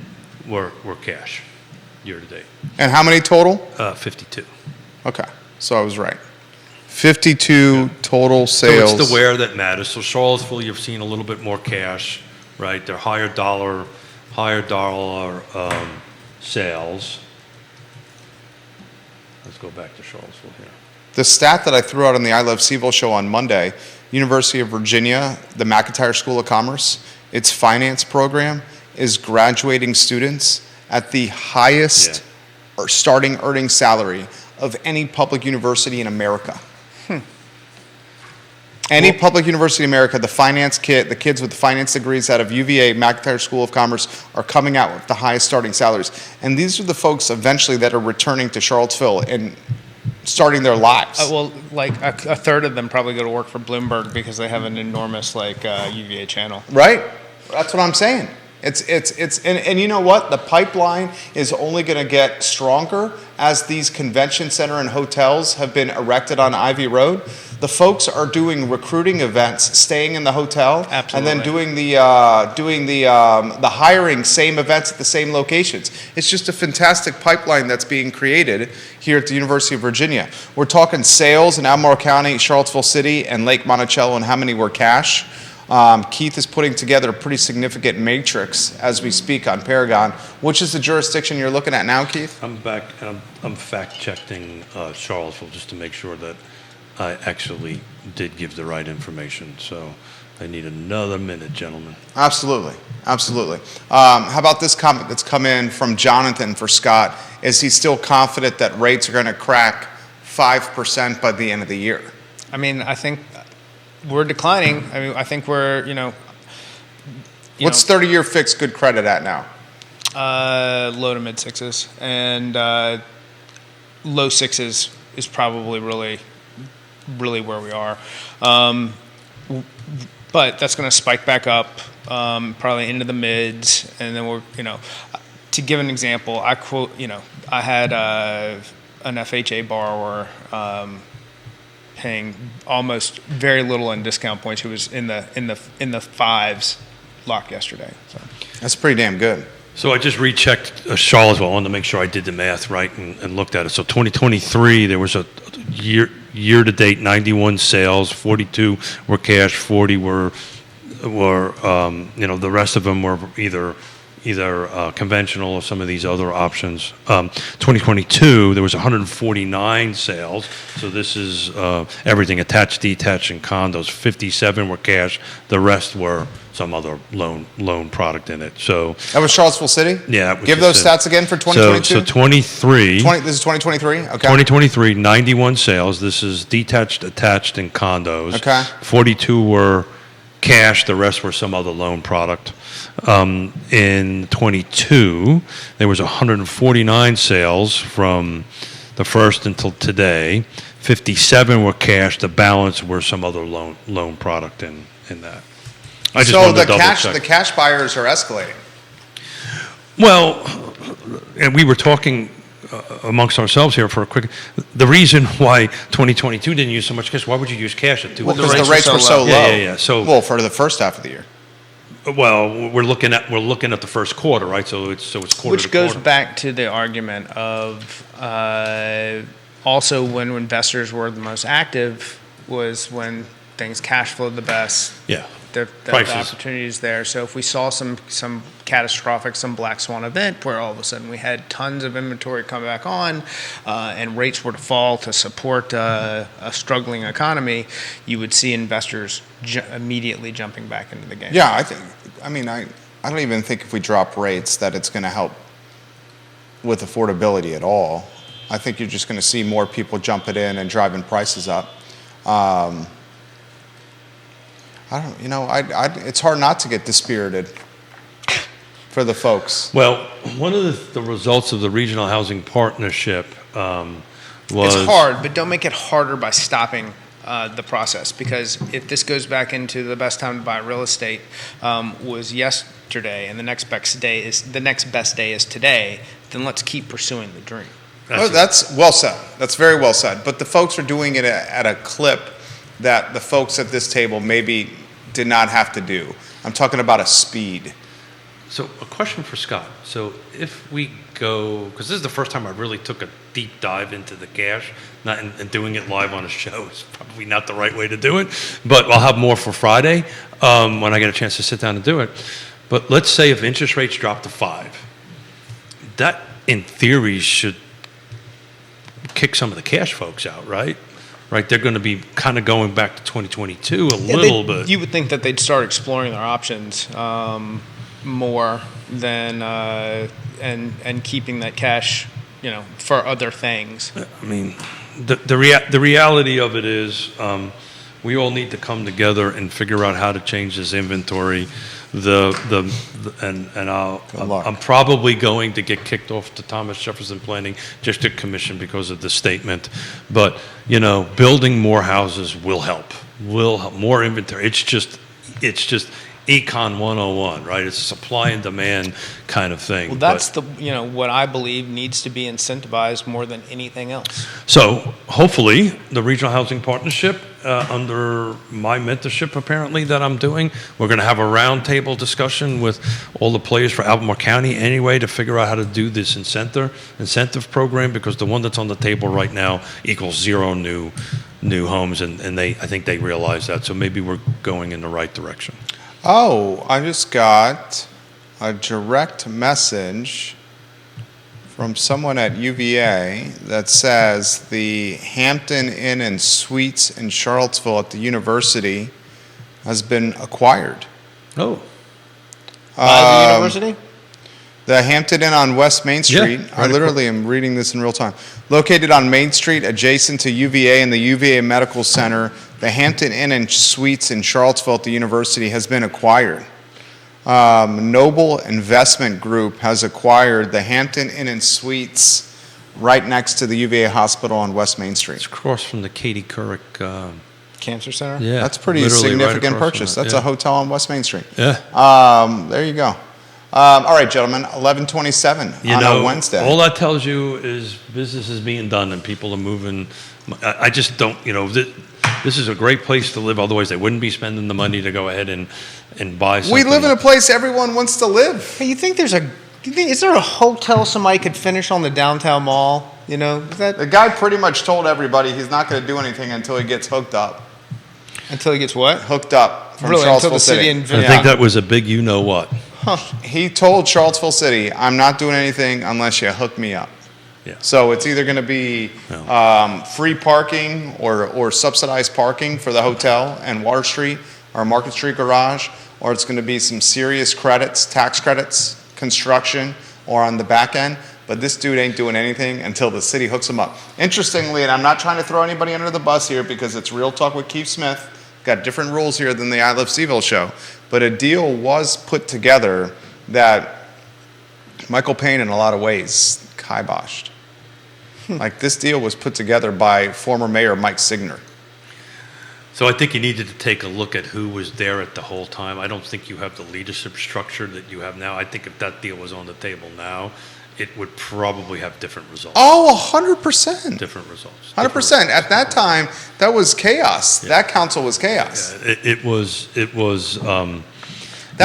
[SPEAKER 3] were cash year to date.
[SPEAKER 1] And how many total?
[SPEAKER 3] 52.
[SPEAKER 1] Okay, so I was right. 52 total sales.
[SPEAKER 3] So it's the where that matters. So Charlottesville, you've seen a little bit more cash, right? They're higher dollar sales. Let's go back to Charlottesville here.
[SPEAKER 1] The stat that I threw out on the I Love CVille show on Monday, University of Virginia, the McIntyre School of Commerce, its finance program is graduating students at the highest or starting earning salary of any public university in America. Any public university in America, the kids with the finance degrees out of UVA, McIntyre School of Commerce, are coming out with the highest starting salaries. And these are the folks eventually that are returning to Charlottesville and starting their lives.
[SPEAKER 2] Well, like a third of them probably go to work for Bloomberg because they have an enormous UVA channel.
[SPEAKER 1] Right? That's what I'm saying. And you know what? The pipeline is only going to get stronger as these convention center and hotels have been erected on Ivy Road. The folks are doing recruiting events, staying in the hotel,
[SPEAKER 2] Absolutely.
[SPEAKER 1] and then doing the hiring, same events at the same locations. It's just a fantastic pipeline that's being created here at the University of Virginia. We're talking sales in Albemarle County, Charlottesville City, and Lake Monticello, and how many were cash. Keith is putting together a pretty significant matrix as we speak on Paragon. Which is the jurisdiction you're looking at now, Keith?
[SPEAKER 3] I'm back. I'm fact-checking Charlottesville just to make sure that I actually did give the right information. So I need another minute, gentlemen.
[SPEAKER 1] Absolutely. How about this comment that's come in from Jonathan for Scott? Is he still confident that rates are going to crack 5% by the end of the year?
[SPEAKER 2] I mean, I think we're declining. I mean, I think we're,
[SPEAKER 1] What's 30-year fixed good credit at now?
[SPEAKER 2] Low to mid sixes, and low sixes is probably really where we are. But that's going to spike back up, probably into the mids, and then we're, to give an example, I had an FHA borrower paying almost very little in discount points, who was in the fives locked yesterday. So
[SPEAKER 1] That's pretty damn good.
[SPEAKER 3] So I just rechecked Charlottesville. I wanted to make sure I did the math right and looked at it. So 2023, there was a year-to-date 91 sales, 42 were cash, 40 were the rest of them were either conventional or some of these other options. 2022, there was 149 sales. So this is everything attached, detached, and condos. 57 were cash. The rest were some other loan product in it. So
[SPEAKER 1] That was Charlottesville City?
[SPEAKER 3] yeah.
[SPEAKER 1] Give those stats again for 2022?
[SPEAKER 3] So 23.
[SPEAKER 1] This is 2023? Okay.
[SPEAKER 3] 2023, 91 sales. This is detached, attached, and condos.
[SPEAKER 1] Okay.
[SPEAKER 3] 42 were cash. The rest were some other loan product. In 22, there was 149 sales from the first until today. 57 were cash. The balance were some other loan product in that. I just
[SPEAKER 1] So
[SPEAKER 3] wanted
[SPEAKER 1] the
[SPEAKER 3] to double check.
[SPEAKER 1] the cash buyers are escalating.
[SPEAKER 3] Well, and we were talking amongst ourselves here for a quick. The reason why 2022 didn't use so much cash, why would you use cash at 2?
[SPEAKER 1] Well, because the rates were so low.
[SPEAKER 3] Yeah. So,
[SPEAKER 1] Well, for the first half of the year.
[SPEAKER 3] well, we're looking at the first quarter, right? So it's quarter
[SPEAKER 2] which
[SPEAKER 3] to
[SPEAKER 2] goes
[SPEAKER 3] quarter.
[SPEAKER 2] back to the argument of also when investors were the most active was when things cash flowed the best.
[SPEAKER 3] Yeah.
[SPEAKER 2] The
[SPEAKER 3] Prices.
[SPEAKER 2] opportunities there. So if we saw some catastrophic, some black swan event where all of a sudden we had tons of inventory come back on, and rates were to fall to support a struggling economy, you would see investors immediately jumping back into the game.
[SPEAKER 1] Yeah, I don't even think if we drop rates that it's going to help with affordability at all. I think you're just going to see more people jumping in and driving prices up. It's hard not to get dispirited for the folks.
[SPEAKER 3] Well, one of the results of the Regional Housing Partnership was...
[SPEAKER 2] It's hard, but don't make it harder by stopping the process, because if this goes back into the best time to buy real estate was yesterday, and the next best day is today, then let's keep pursuing the dream.
[SPEAKER 1] That's well said. That's very well said. But the folks are doing it at a clip that the folks at this table maybe did not have to do. I'm talking about a speed.
[SPEAKER 3] So a question for Scott. So if we go, because this is the first time I really took a deep dive into the cash, and doing it live on a show is probably not the right way to do it, but I'll have more for Friday when I get a chance to sit down and do it. But let's say if interest rates drop to 5, that in theory should kick some of the cash folks out, right? Right, they're going to be kind of going back to 2022 little bit.
[SPEAKER 2] You would think that they'd start exploring their options more than and keeping that cash, for other things.
[SPEAKER 3] I mean, the reality of it is, we all need to come together and figure out how to change this inventory. I'm probably going to get kicked off the Thomas Jefferson Planning District Commission because of the statement, but building more houses will help. More inventory. It's just Econ 101, right? It's a supply and demand kind of thing.
[SPEAKER 2] Well, that's what I believe needs to be incentivized more than anything else.
[SPEAKER 3] So hopefully the Regional Housing Partnership, under my mentorship apparently that I'm doing, we're going to have a roundtable discussion with all the players for Albemarle County anyway to figure out how to do this incentive program, because the one that's on the table right now equals 0 new homes, and I think they realize that. So maybe we're going in the right direction.
[SPEAKER 1] Oh, I just got a direct message from someone at UVA that says the Hampton Inn and Suites in Charlottesville at the university has been acquired.
[SPEAKER 3] Oh.
[SPEAKER 2] By the university?
[SPEAKER 1] The Hampton Inn on West Main Street.
[SPEAKER 3] Yeah,
[SPEAKER 1] I literally am reading this in real time. Located on Main Street, adjacent to UVA and the UVA Medical Center, the Hampton Inn and Suites in Charlottesville at the university has been acquired. Noble Investment Group has acquired the Hampton Inn and Suites right next to the UVA Hospital on West Main Street.
[SPEAKER 3] It's across from the Katie Couric
[SPEAKER 2] Cancer Center?
[SPEAKER 3] Yeah.
[SPEAKER 1] That's pretty
[SPEAKER 3] literally
[SPEAKER 1] significant
[SPEAKER 3] right across
[SPEAKER 1] purchase.
[SPEAKER 3] from it,
[SPEAKER 1] That's
[SPEAKER 3] yeah.
[SPEAKER 1] a hotel on West Main Street.
[SPEAKER 3] Yeah.
[SPEAKER 1] There you go. All right, gentlemen, 11:27 on a Wednesday.
[SPEAKER 3] All that tells you is business is being done and people are moving. I just don't, this is a great place to live. Otherwise, they wouldn't be spending the money to go ahead and buy something.
[SPEAKER 1] We live in a place everyone wants to live.
[SPEAKER 2] Hey, is there a hotel somebody could finish on the downtown mall?
[SPEAKER 1] The guy pretty much told everybody he's not going to do anything until he gets hooked up.
[SPEAKER 2] Until he gets what?
[SPEAKER 1] Hooked up from
[SPEAKER 2] Really,
[SPEAKER 1] Charlottesville
[SPEAKER 2] until the city
[SPEAKER 1] City.
[SPEAKER 3] I think that was a big you-know-what.
[SPEAKER 1] He told Charlottesville City, I'm not doing anything unless you hook me up.
[SPEAKER 3] Yeah.
[SPEAKER 1] So it's either going to be free parking or subsidized parking for the hotel and Water Street or Market Street Garage, or it's going to be some serious credits, tax credits, construction, or on the back end. But this dude ain't doing anything until the city hooks him up. Interestingly, and I'm not trying to throw anybody under the bus here because it's Real Talk with Keith Smith. Got different rules here than the I Love CVille show. But a deal was put together that Michael Payne, in a lot of ways, kiboshed. Like, this deal was put together by former Mayor Mike Signer.
[SPEAKER 3] So I think you needed to take a look at who was there at the whole time. I don't think you have the leadership structure that you have now. I think if that deal was on the table now, it would probably have different results.
[SPEAKER 1] Oh, 100%.
[SPEAKER 3] Different results.
[SPEAKER 1] 100%. At that time, that was chaos. Yeah. That council was chaos.
[SPEAKER 3] Yeah, it was.
[SPEAKER 1] That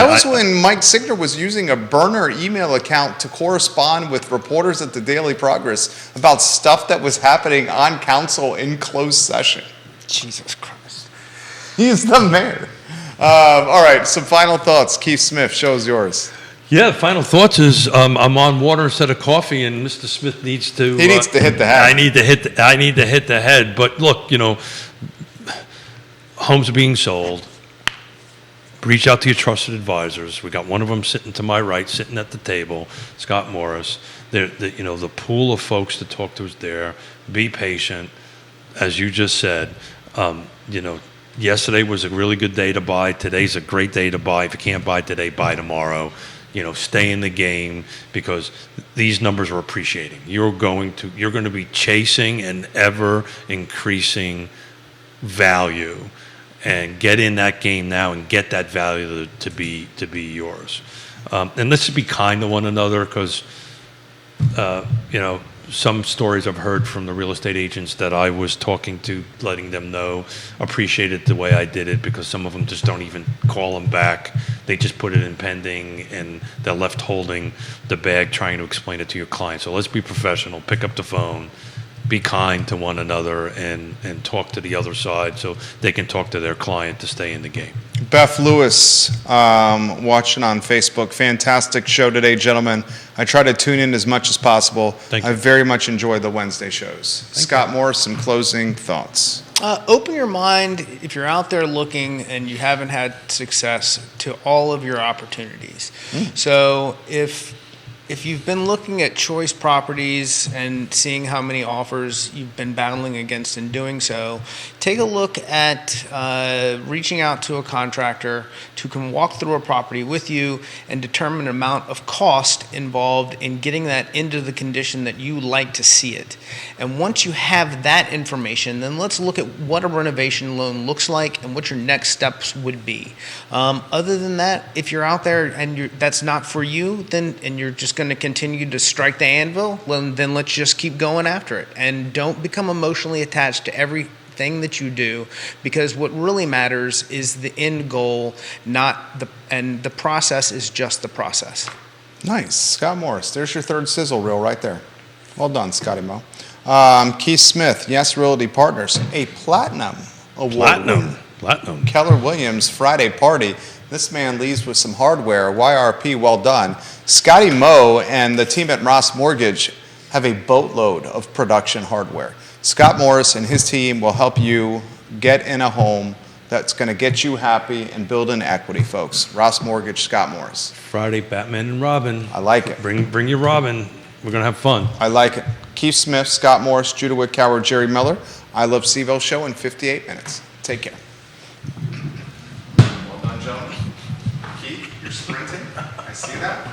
[SPEAKER 1] was when Mike Signer was using a burner email account to correspond with reporters at the Daily Progress about stuff that was happening on council in closed session.
[SPEAKER 2] Jesus Christ.
[SPEAKER 1] He's the mayor. All right, some final thoughts. Keith Smith, show's yours.
[SPEAKER 3] Yeah, final thoughts is I'm on water instead of coffee, and Mr. Smith needs to.
[SPEAKER 1] He needs to hit the head.
[SPEAKER 3] I need to hit the head. But look, homes are being sold. Reach out to your trusted advisors. We got one of them sitting to my right, sitting at the table, Scott Morris. The pool of folks to talk to is there. Be patient, as you just said. Yesterday was a really good day to buy. Today's a great day to buy. If you can't buy today, buy tomorrow. Stay in the game because these numbers are appreciating. You're going to be chasing an ever increasing value and get in that game now and get that value to be yours. And let's just be kind to one another, because some stories I've heard from the real estate agents that I was talking to, letting them know, appreciated the way I did it, because some of them just don't even call them back. They just put it in pending and they're left holding the bag trying to explain it to your client. So let's be professional, pick up the phone, be kind to one another, and talk to the other side so they can talk to their client to stay in the game.
[SPEAKER 1] Beth Lewis, watching on Facebook. Fantastic show today, gentlemen. I try to tune in as much as possible.
[SPEAKER 3] Thank you.
[SPEAKER 1] I very much enjoy the Wednesday shows. Scott Morris, some closing thoughts.
[SPEAKER 2] Open your mind, if you're out there looking and you haven't had success, to all of your opportunities. So if you've been looking at choice properties and seeing how many offers you've been battling against in doing so, take a look at reaching out to a contractor who can walk through a property with you and determine the amount of cost involved in getting that into the condition that you like to see it. And once you have that information, then let's look at what a renovation loan looks like and what your next steps would be. Other than that, if you're out there and that's not for you, then and you're just going to continue to strike the anvil, well, then let's just keep going after it. And don't become emotionally attached to everything that you do, because what really matters is the end goal, and the process is just the process.
[SPEAKER 1] Nice. Scott Morris, there's your third sizzle reel right there. Well done, Scotty Mo. Keith Smith, Yes Realty Partners, a platinum award winner.
[SPEAKER 3] Platinum.
[SPEAKER 1] Keller Williams Friday party. This man leaves with some hardware. YRP, well done. Scotty Mo and the team at Ross Mortgage have a boatload of production hardware. Scott Morris and his team will help you get in a home that's going to get you happy and build in equity, folks. Ross Mortgage, Scott Morris.
[SPEAKER 3] Friday, Batman and Robin.
[SPEAKER 1] I like it.
[SPEAKER 3] Bring your Robin. We're going to have fun.
[SPEAKER 1] I like it. Keith Smith, Scott Morris, Judah Wickower, Jerry Miller. I Love CVille show in 58 minutes. Take care. Well done, gentlemen. Keith, you're sprinting. I see that.